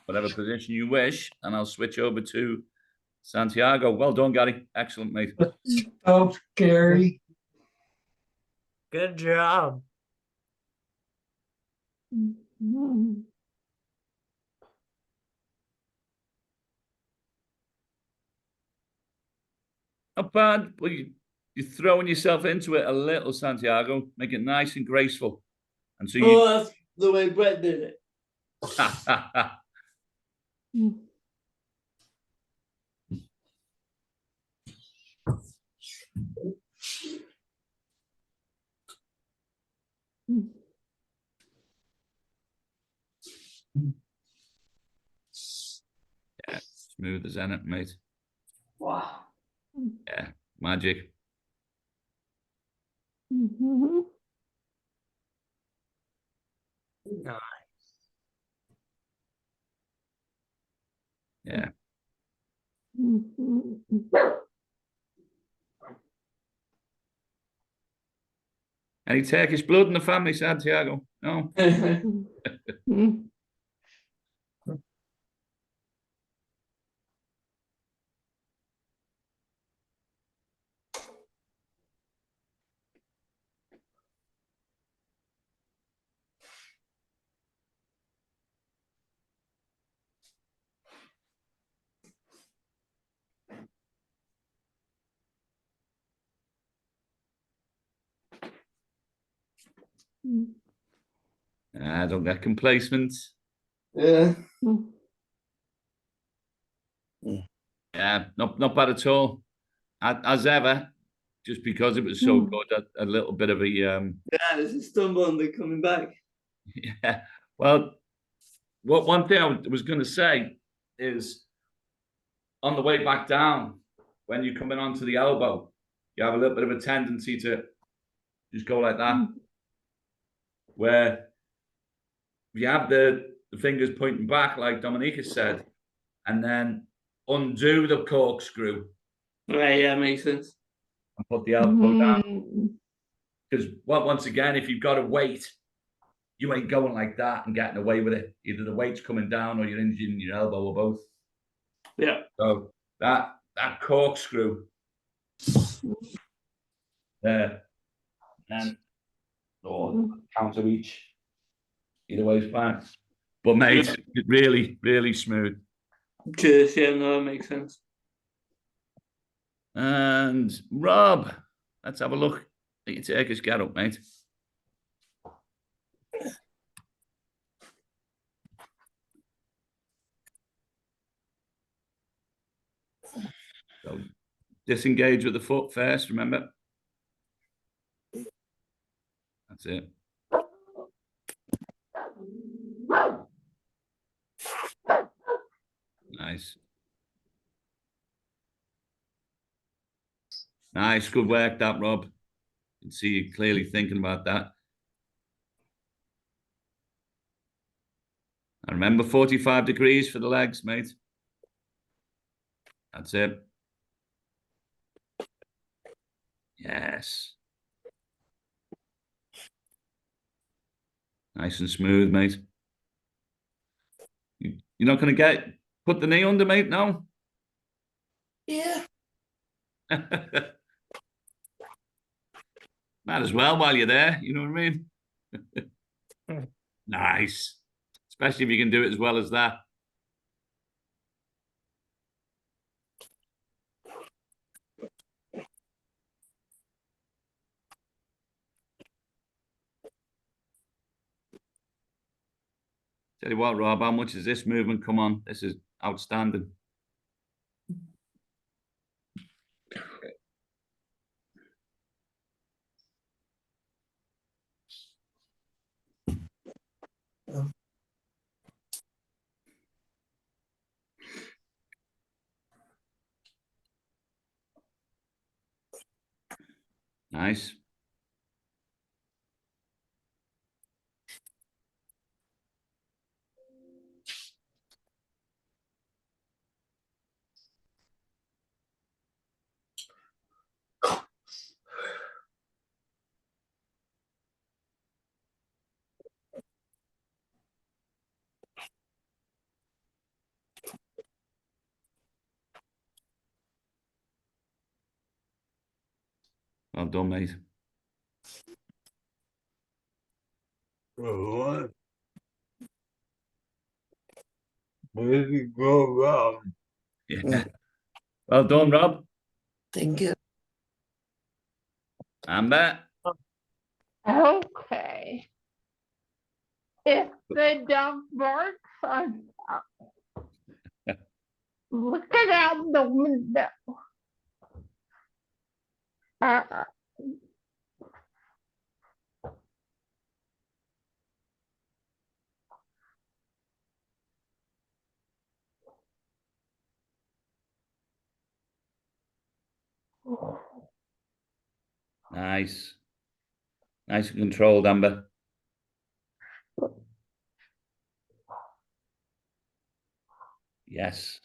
whatever position you wish. And I'll switch over to Santiago. Well done, Gary. Excellent, mate. Oh, Gary. Good job. Not bad, but you're throwing yourself into it a little, Santiago. Make it nice and graceful. And so you. that's the way Brett did it. Yeah, smooth as anything, mate. Wow. Yeah, magic. Nice. Yeah. Any Turkish blood in the family, Santiago? No. Don't get complacent. Yeah. Yeah, not bad at all. As ever, just because it was so good, a little bit of a Yeah, there's a stumble and they're coming back. yeah. Well, one thing I was going to say is on the way back down, when you're coming onto the elbow, you have a little bit of a tendency to just go like that, where you have the fingers pointing back, like Dominica said, and then undo the corkscrew. Right, yeah, makes sense. And put the elbow down. Because once again, if you've got a weight, you ain't going like that and getting away with it. Either the weight's coming down or you're injuring your elbow or both. Yeah. So that corkscrew there, and counter reach. Either way is fine. But mate, really, really smooth. Cheers, yeah, no, that makes sense. And Rob, let's have a look at your Turkish get up, mate. So disengage with the foot first, remember? That's it. Nice. Nice, good work that, Rob. You can see you clearly thinking about that. And remember 45 degrees for the legs, mate. That's it. Yes. Nice and smooth, mate. You're not going to put the knee under, mate, no? Yeah. Might as well while you're there, you know what I mean? Nice. Especially if you can do it as well as that. Tell you what, Rob, how much is this movement? Come on, this is outstanding. Nice. Well done, mate. What? Where did it go wrong? Yeah. Well done, Rob. Thank you. Amber. Okay. If the dog barks, I'm looking out the window. Uh, Nice. Nice and controlled, Amber. Yes.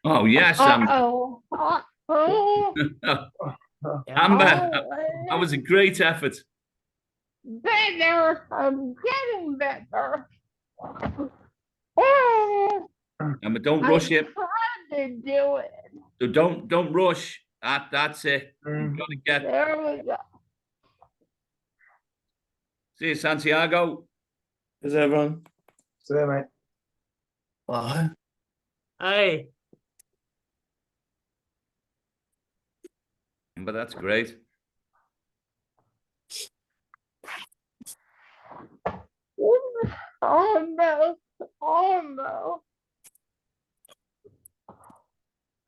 Oh, yes, Amber. uh-oh. Uh-oh. Amber, Oh, that was a great effort. better. I'm getting better. Oh, Amber, don't I rush it. tried to do it. So don't rush. That's it. You've got to get. There we go. See you, Santiago. Is everyone? See you, mate. Bye. Hey, But that's great. Almost. Almost.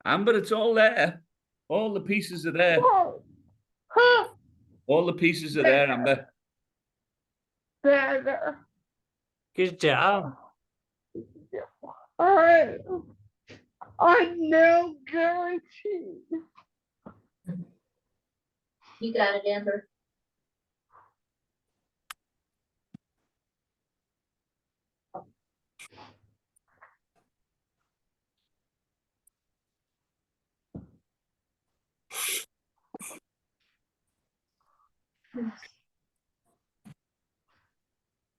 Amber, it's all there. All the pieces are there. Huh. All the pieces are there, Amber. Better. good job. Alright. I no guarantee. You got it, Amber.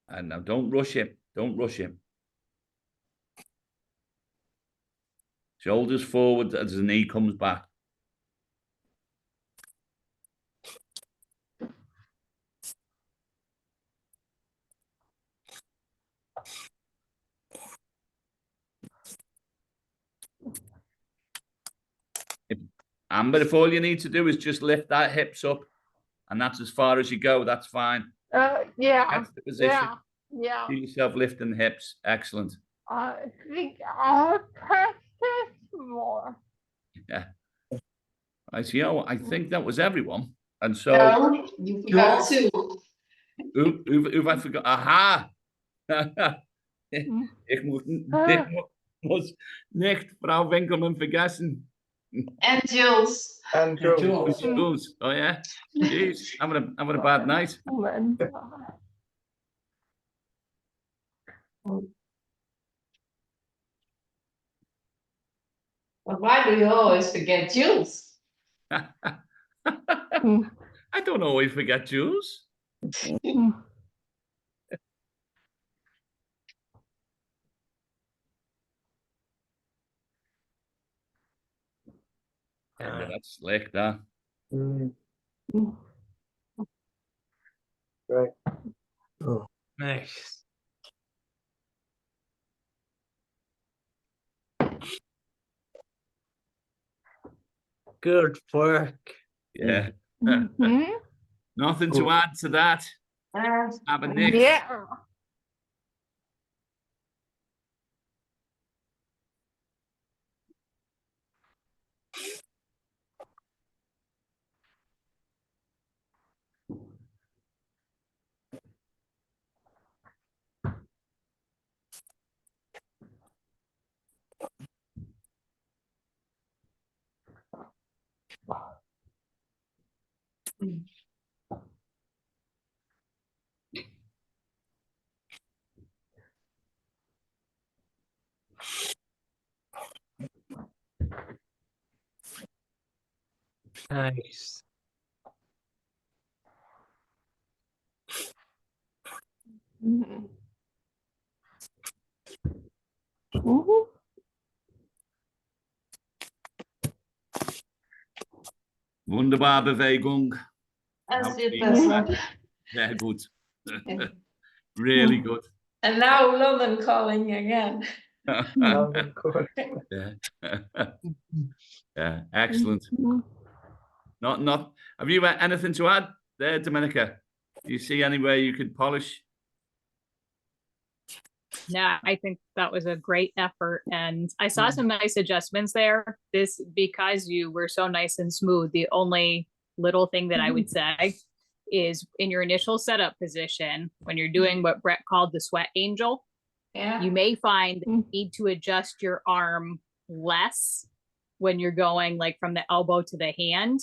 And now don't rush him. Don't rush him. Shoulders forward as the knee comes back. Amber, if all you need to do is just lift that hips up, and that's as far as you go, that's fine. Yeah. That's the position. Yeah. See yourself lifting the hips. Excellent. I think I'll practice more. Yeah. I see. Oh, I think that was everyone. And so, No, you forgot two. who I forgot? Aha! Ich muss nicht Frau Winkelmann vergessen. And Jules. And Jules. Jules. Oh yeah. Jeez, having a bad night. But why do you always forget Jules? I don't always forget Jules. Yeah, that's slick, that. Right. Oh. Nice. Good work. Yeah. Mhm. Nothing to add to that. Have a Nick. Yeah. Nice. Mhm. Mhm. Wunderbare Bewegung. That's Out it, speed. Tesla. Very good. Really good. And now London calling again. London calling. Yeah. Yeah, excellent. Not. Have you anything to add there, Dominica? Do you see anywhere you could polish? No, I think that was a great effort. And I saw some nice adjustments there. This, because you were so nice and smooth, the only little thing that I would say is in your initial setup position, when you're doing what Brett called the sweat angel, Yeah. you may find that you need to adjust your arm less when you're going like from the elbow to the hand.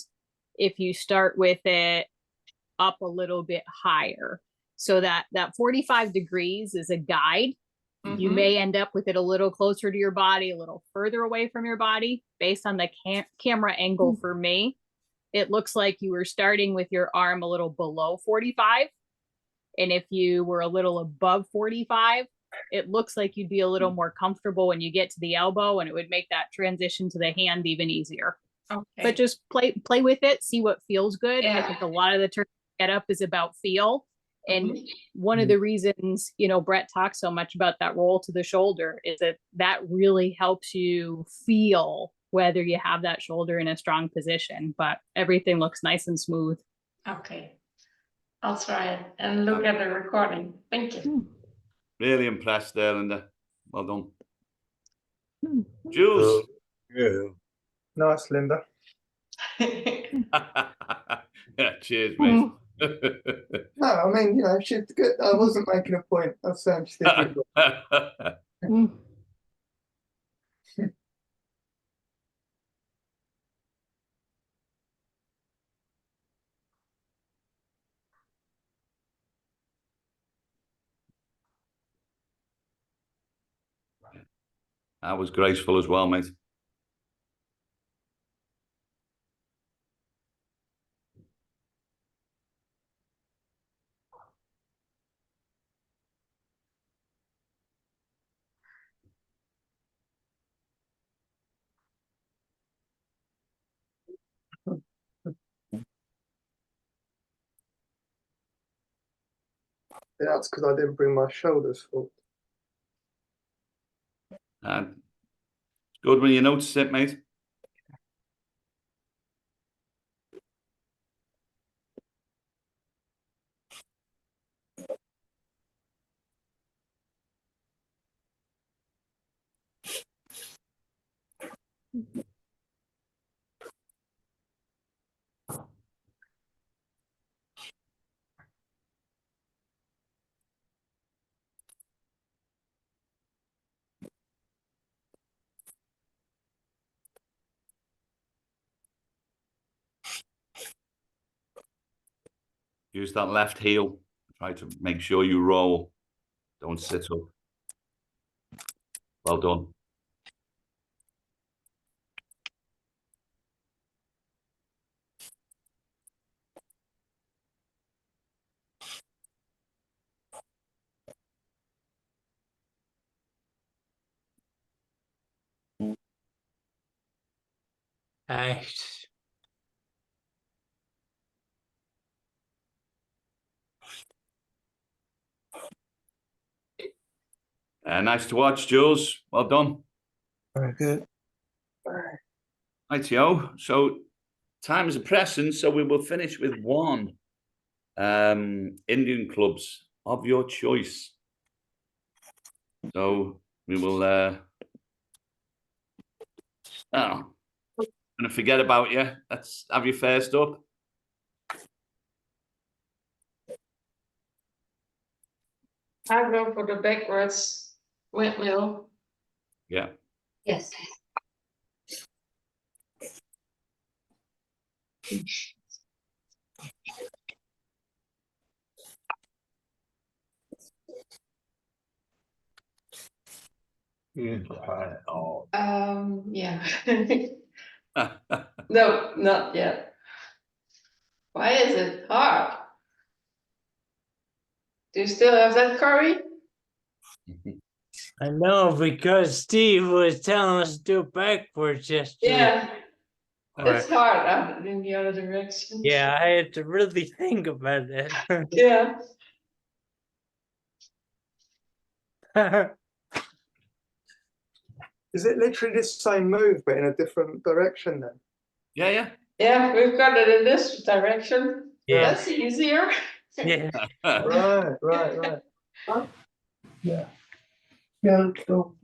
If you start with it up a little bit higher, so that 45 degrees is a guide. You may end up with it a little closer to your body, a little further away from your body based on the camera angle. For me, it looks like you were starting with your arm a little below 45. And if you were a little above 45, it looks like you'd be a little more comfortable when you get to the elbow, and it would make that transition to the hand even easier. Okay. But just play with it, see what feels good. Yeah. I think a lot of the turn get up is about feel. And one of the reasons, Brett talks so much about that roll to the shoulder is that really helps you feel whether you have that shoulder in a strong position. But everything looks nice and smooth. Okay. I'll try it and look at the recording. Thank you. Really impressed there, Linda. Well done. Jules. Yeah. Nice, Linda. Yeah, cheers, mate. No, I mean, she's good. I wasn't making a point. I was saying she did good. That was graceful as well, mate. That's because I didn't bring my shoulders full. It's good when you notice it, mate. Use that left heel. Try to make sure you roll. Don't sit up. Well done. Nice. Nice to watch, Jules. Well done. Very good. Right, yo. So time is pressing, so we will finish with one. Indian clubs of your choice. So we will I'm gonna forget about you. Let's have you first up. I go for the backwards windmill. Yeah. Yes. Yeah. No, not yet. Why is it hard? Do you still have that, Corey? I know, because Steve was telling us to do it backwards yesterday. Yeah, Or- it's hard in the other direction. yeah, I had to really think about it. Yeah. Is it literally the same move but in a different direction then? Yeah, yeah. Yeah, we've got it in this direction. Yeah. That's easier. Yeah. Right. Yeah. Yeah, so,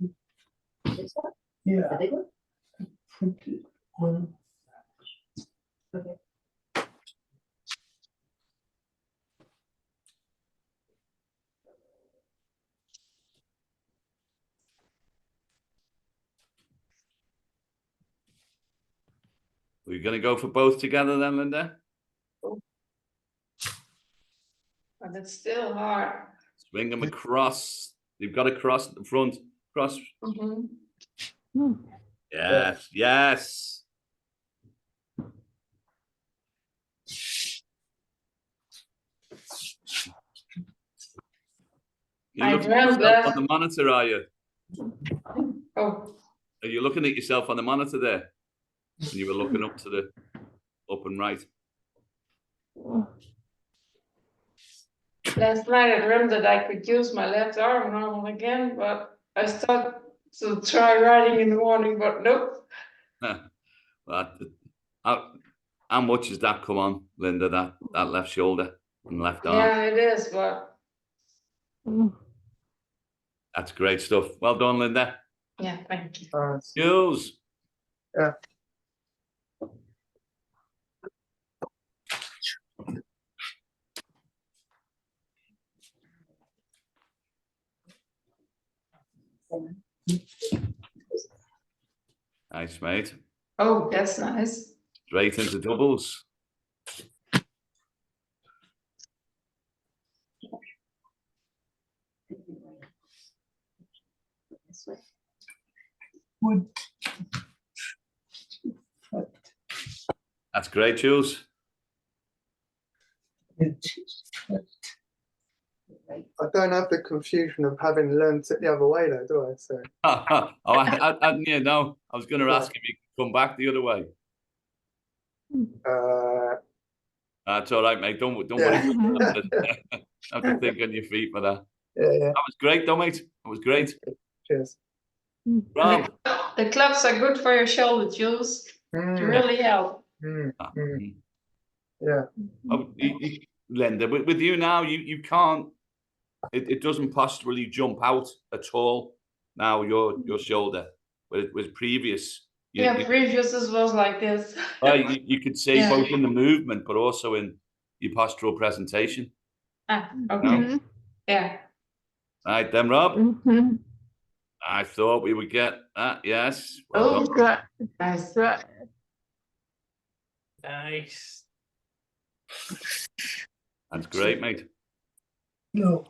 This one? yeah. The big one? Okay. We're gonna go for both together then, Linda. But it's still hard. Swing them across. You've got to cross at the front. Cross. Mhm. Yes, yes. You're I looking at dreamt yourself on that. the monitor, are you? Oh, Are you looking at yourself on the monitor there? And you were looking up to the up and right. last night I dreamt that I could use my left arm normal again, but I started to try writing in the morning, but nope. Well, how much has that come on, Linda? That left shoulder and left arm. Yeah, it is, but That's great stuff. Well done, Linda. yeah, thank you. Jules. Yeah. Nice, mate. Oh, that's nice. Straight into doubles. This way. That's great, Jules. I don't have the confusion of having learned it the other way though, do I? So Yeah, no. I was going to ask if you could come back the other way. That's all right, mate. Don't worry. Have to think on your feet for that. Yeah. That was great, though, mate. That was great. Cheers. Rob. The clubs are good for your shoulder, Jules. They really help. Yeah. Oh, Linda, with you now, you can't. It doesn't posturally jump out at all. Now your shoulder, with previous. Previous was like this. You could see both in the movement, but also in your postural presentation. Okay. No? Yeah. Right then, Rob. I thought we would get that. Yes. Well done. Nice. Nice. That's great, mate. No.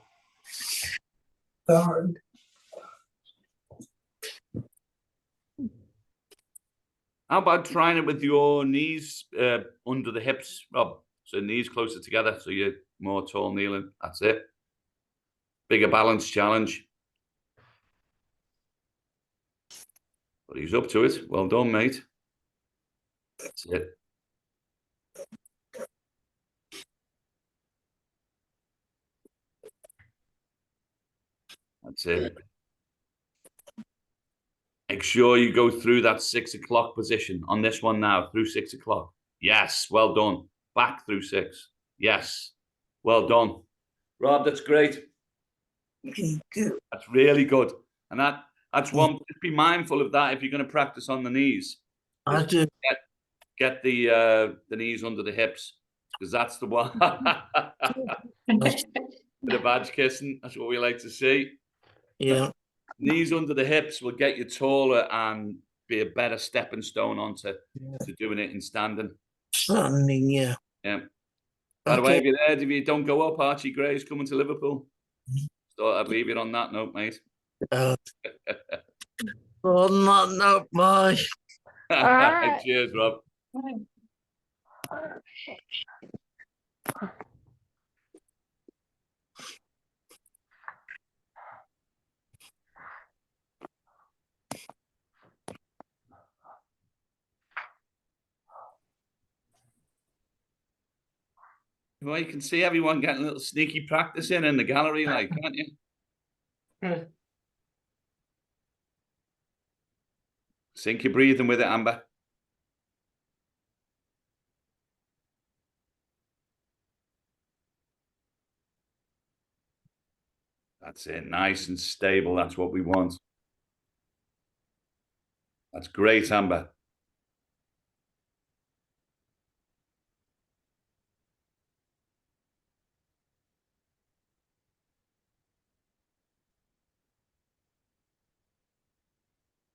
Darn. How about trying it with your knees under the hips, Rob? So knees closer together, so you're more tall kneeling. That's it. Bigger balance challenge. But he's up to it. Well done, mate. That's it. That's it. Make sure you go through that 6 o'clock position on this one now, through 6 o'clock. Yes, well done. Back through 6. Yes, well done. Rob, that's great. That's really good. And that's one, just be mindful of that if you're going to practice on the knees. I do. Get the knees under the hips, because that's the one. Bit of badge kissing, that's what we like to see. Yeah. Knees under the hips will get you taller and be a better stepping stone onto to doing it in standing. Standing, yeah. Yeah. By the way, if you don't go up, Archie Gray's coming to Liverpool. So I'd leave it on that note, mate. On that note, bye. right. Cheers, Rob. Well, you can see everyone getting a little sneaky practice in the gallery, like, can't you? Sink your breathing with it, Amber. That's it. Nice and stable. That's what we want. That's great, Amber.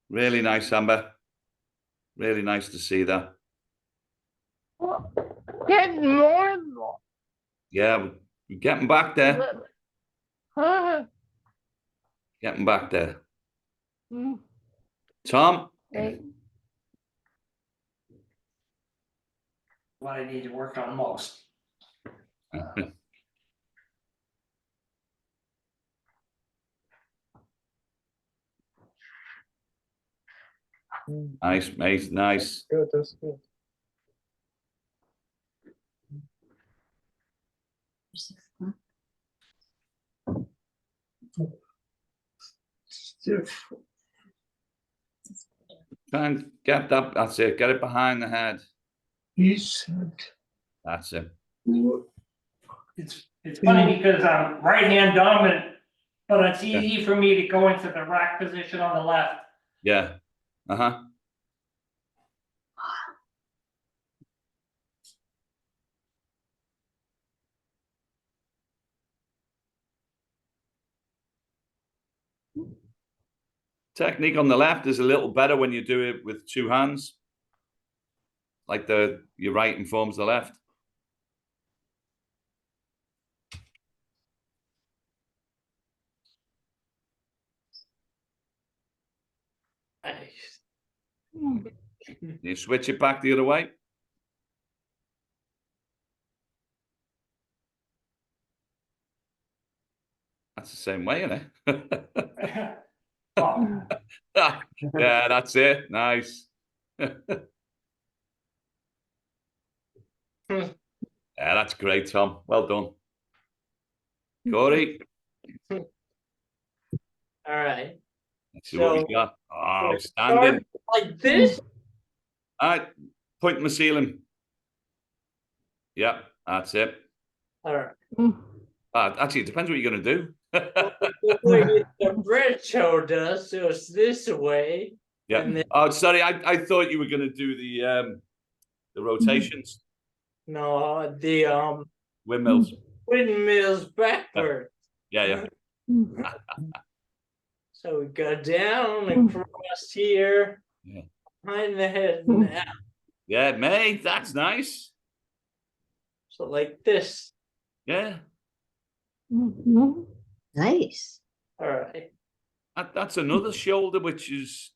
Really nice, Amber. Really nice to see that. Getting more and more. Yeah, we're getting back there. Getting back there. Tom? What I need to work on most. Nice, mate. Nice. Good, that's good. Try and get that. That's it. Get it behind the head. That's it. It's funny because I'm right hand dominant, but it's easy for me to go into the rack position on the left. Yeah. Uh-huh. Technique on the left is a little better when you do it with 2 hands. Like your right informs the left. Nice. You switch it back the other way. That's the same way, isn't it? Yeah, that's it. Nice. Yeah, that's great, Tom. Well done. Corey. All right. Let's see what we got. Oh, so standing. Like this? All right. Point my ceiling. Yeah, that's it. All right. Actually, it depends what you're going to do. The way the bread show does, so it's this way. Yeah. And then, Oh, sorry. I thought you were going to do the rotations. no, the Windmills. windmills backward. Yeah. So we go down across here, behind the head and out. Yeah, mate, that's nice. So like this. Yeah. Nice. All right. That's another shoulder which has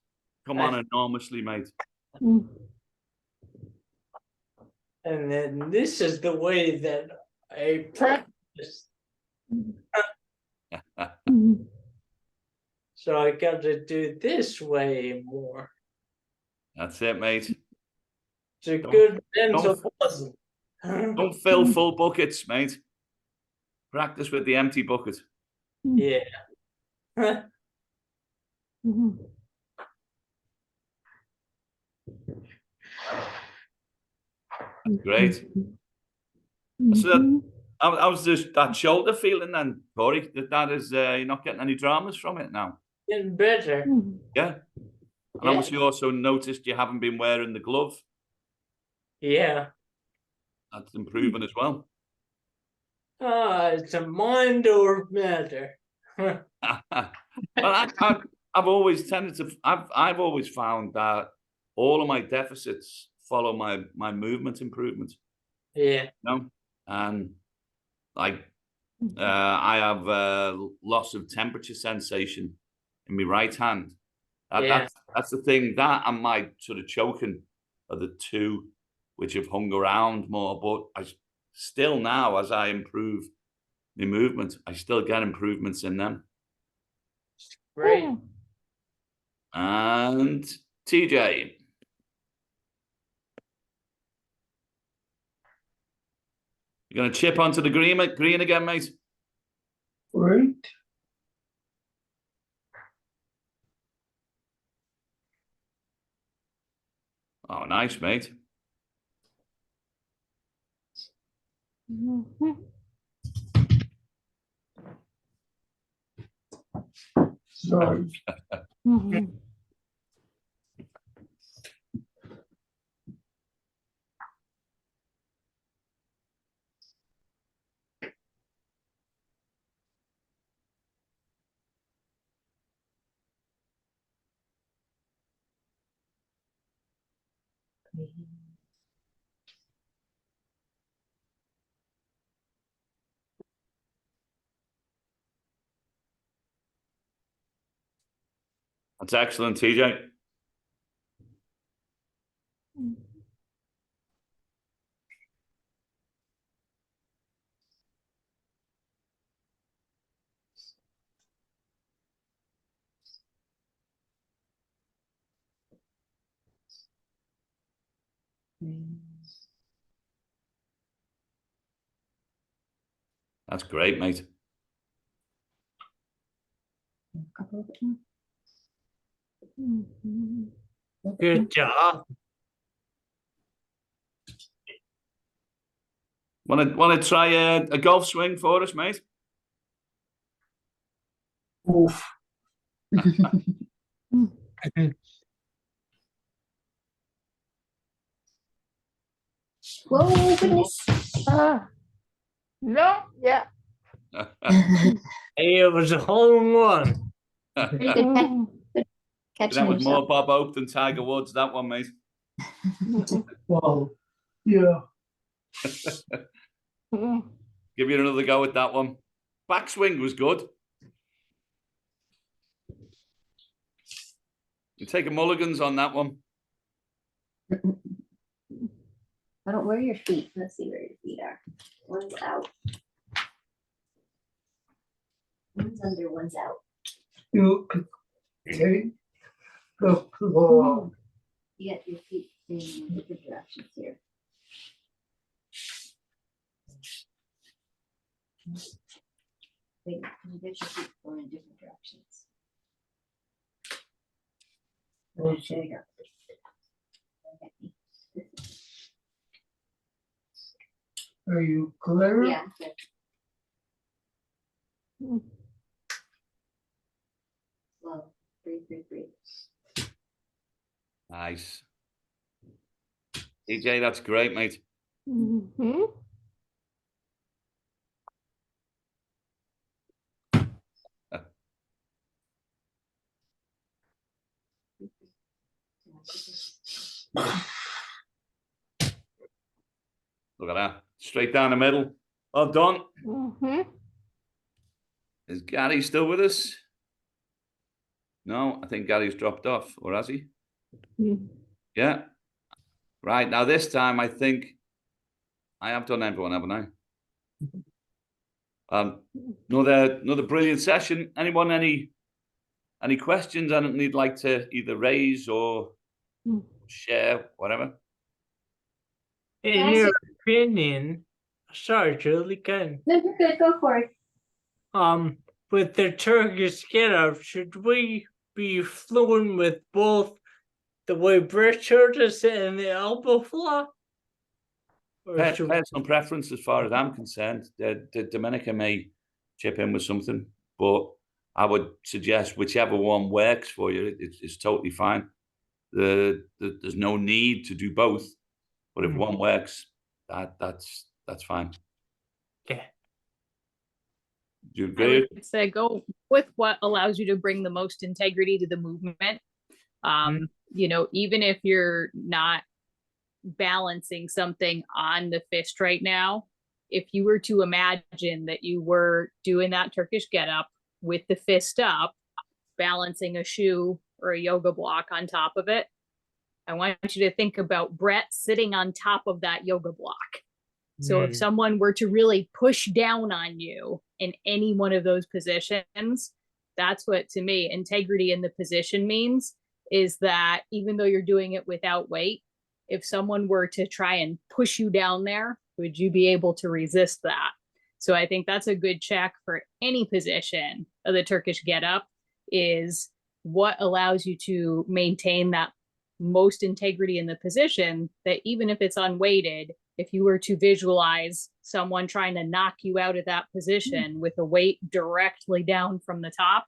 come on enormously, mate. And then this is the way that I practice. So I got to do this way more. That's it, mate. It's a good mental don't- puzzle. Don't fill full buckets, mate. Practice with the empty bucket. Yeah. Great. So how's that shoulder feeling then, Corey? That is, you're not getting any dramas from it now? Getting better. Yeah. And obviously you also noticed you haven't been wearing the glove. Yeah. That's improving as well. It's a mind over matter. Well, I've always tended to. I've always found that all of my deficits follow my movement improvement. Yeah. You know? And like I have loss of temperature sensation in my right hand. That's the thing. That and my sort of choking are the two which have hung around more. But I still now, as I improve my movement, I still get improvements in them. Great. And TJ. You're going to chip onto the green again, mate? Right. Oh, nice, mate. Sorry. That's excellent, TJ. That's great, mate. Good job. Want to try a golf swing for us, mate? Oof. Whoa, goodness. No, yeah. Hey, it was a hole in one. Pretty good catching That was more yourself. Bob Hope than Tiger Woods, that one, mate. Wow. Yeah. Give you another go at that one. Backswing was good. You're taking mulligans on that one. I don't wear your feet. Let's see where your feet are. One's out. One's under, one's out. You take the floor. You got your feet in different directions here. Wait, you get your feet going in different directions. There you go. Are you clear? Yeah. Good. Slow. Breathe. Nice. TJ, that's great, mate. Look at that. Straight down the middle. Well done. Is Gary still with us? No, I think Gary's dropped off, or has he? Yeah. Right, now this time I think I have done everyone, haven't I? Another brilliant session. Anyone, any questions? Anything you'd like to either raise or share, whatever? In your opinion, sorry, Julie, can No, you're good, go for it. with the Turkish get-up, should we be fluent with both the way Brett showed us and the elbow flop? Personal preference, as far as I'm concerned. Dominica may chip in with something, but I would suggest whichever one works for you. It's totally fine. There's no need to do both, but if one works, that's fine. Okay. Do you I agree? would say go with what allows you to bring the most integrity to the movement. You know, even if you're not balancing something on the fist right now, if you were to imagine that you were doing that Turkish get up with the fist up, balancing a shoe or a yoga block on top of it, I want you to think about Brett sitting on top of that yoga block. So if someone were to really push down on you in any one of those positions, that's what, to me, integrity in the position means, is that even though you're doing it without weight, if someone were to try and push you down there, would you be able to resist that? So I think that's a good check for any position of the Turkish get up, is what allows you to maintain that most integrity in the position, that even if it's unweighted, if you were to visualize someone trying to knock you out of that position with a weight directly down from the top,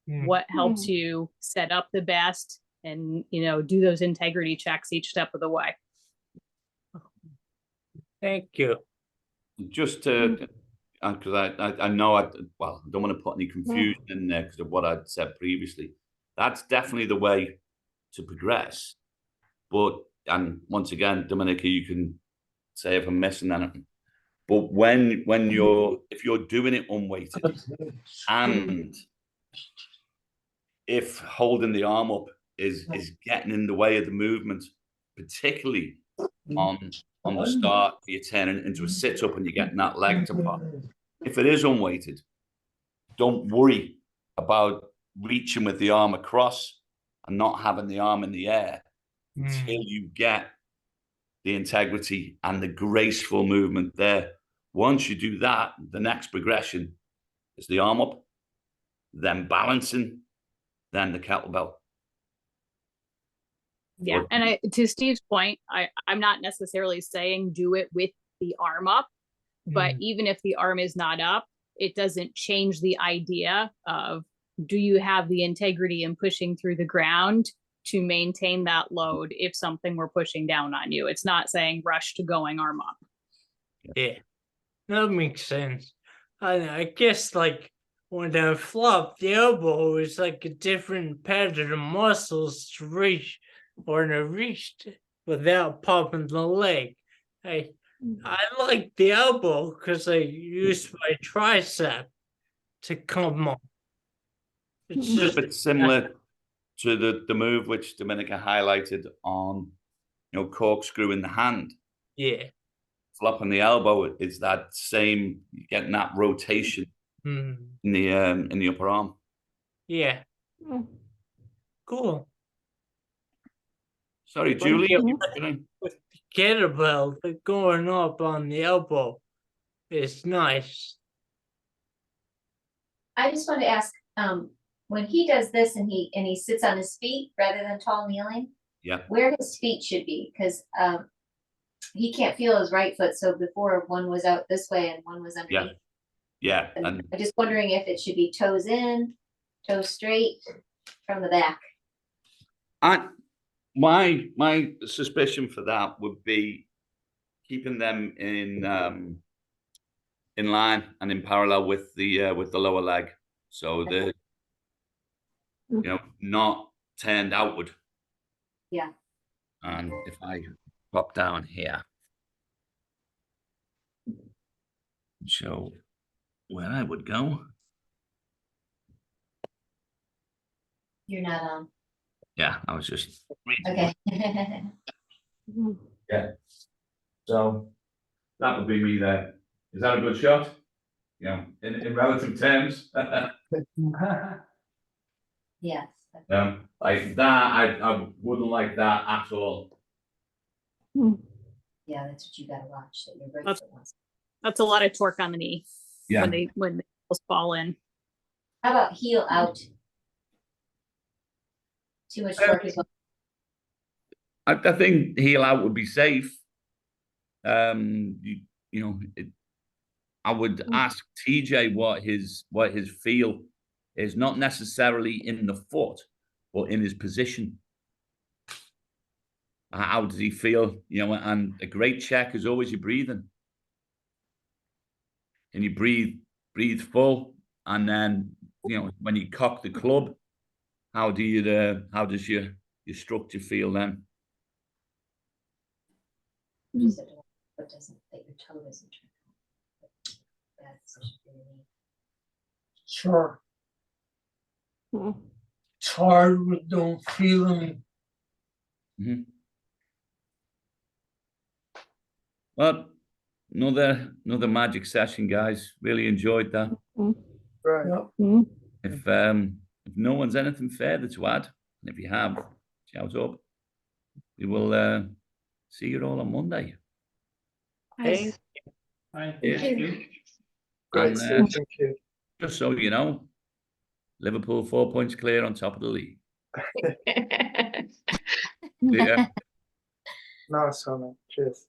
what helps you set up the best and, you know, do those integrity checks each step of the way. Thank you. Just to, because I know I don't want to put any confusion in there because of what I'd said previously. That's definitely the way to progress. But, and once again, Dominica, you can say if I'm missing anything. But if you're doing it unweighted, and if holding the arm up is getting in the way of the movement, particularly on the start, you're turning into a sit-up and you're getting that leg to pop. If it is unweighted, don't worry about reaching with the arm across and not having the arm in the air until you get the integrity and the graceful movement there. Once you do that, the next progression is the arm up, then balancing, then the kettlebell. Yeah, and to Steve's point, I'm not necessarily saying do it with the arm up, but even if the arm is not up, it doesn't change the idea of, do you have the integrity in pushing through the ground to maintain that load if something were pushing down on you? It's not saying rush to going arm up. Yeah, that makes sense. I guess, like, when I flop, the elbow is like a different pattern of muscles to reach, or to reach without popping the leg. I like the elbow because I use my tricep to come up. It's just a bit similar to the move which Dominica highlighted on, you know, corkscrew in the hand. Yeah. Flopping the elbow is that same, getting that rotation in the upper arm. Yeah. Cool. Sorry, Julie. With the kettlebell, going up on the elbow is nice. I just want to ask, when he does this and he sits on his feet rather than tall kneeling, where his feet should be, because he can't feel his right foot. So before, one was out this way and one was underneath. Yeah. And And I'm just wondering if it should be toes in, toes straight from the back. my suspicion for that would be keeping them in line and in parallel with the lower leg, so they're, you know, not turned outward. Yeah. And if I pop down here, show where I would go. You're not on. Yeah, I was just Okay. Yeah. So that would be me there. Is that a good shot? You know, in relative terms. Yes. Like that, I wouldn't like that at all. Yeah, that's what you gotta watch, that your right That's- foot wants. That's a lot of torque on the knee Yeah. when the heels fall in. How about heel out? Too much torque is I think heel out would be safe. You know, I would ask TJ what his feel is, not necessarily in the foot, but in his position. How does he feel? You know, and a great check is always your breathing. And you breathe full, and then you know when you cock the club, how does your structure feel then? just that your toe doesn't turn. Bad position for your knee. Sure. It's hard with no feeling. Well, another magic session, guys. Really enjoyed that. Right. Yep. If no one's anything further to add, and if you have, shout up. We will see you all on Monday. Nice. Thank Yeah. you. Great. And, Steve, thank you. just so you know, Liverpool 4 points clear on top of the league. Yeah. Nice one, man. Cheers.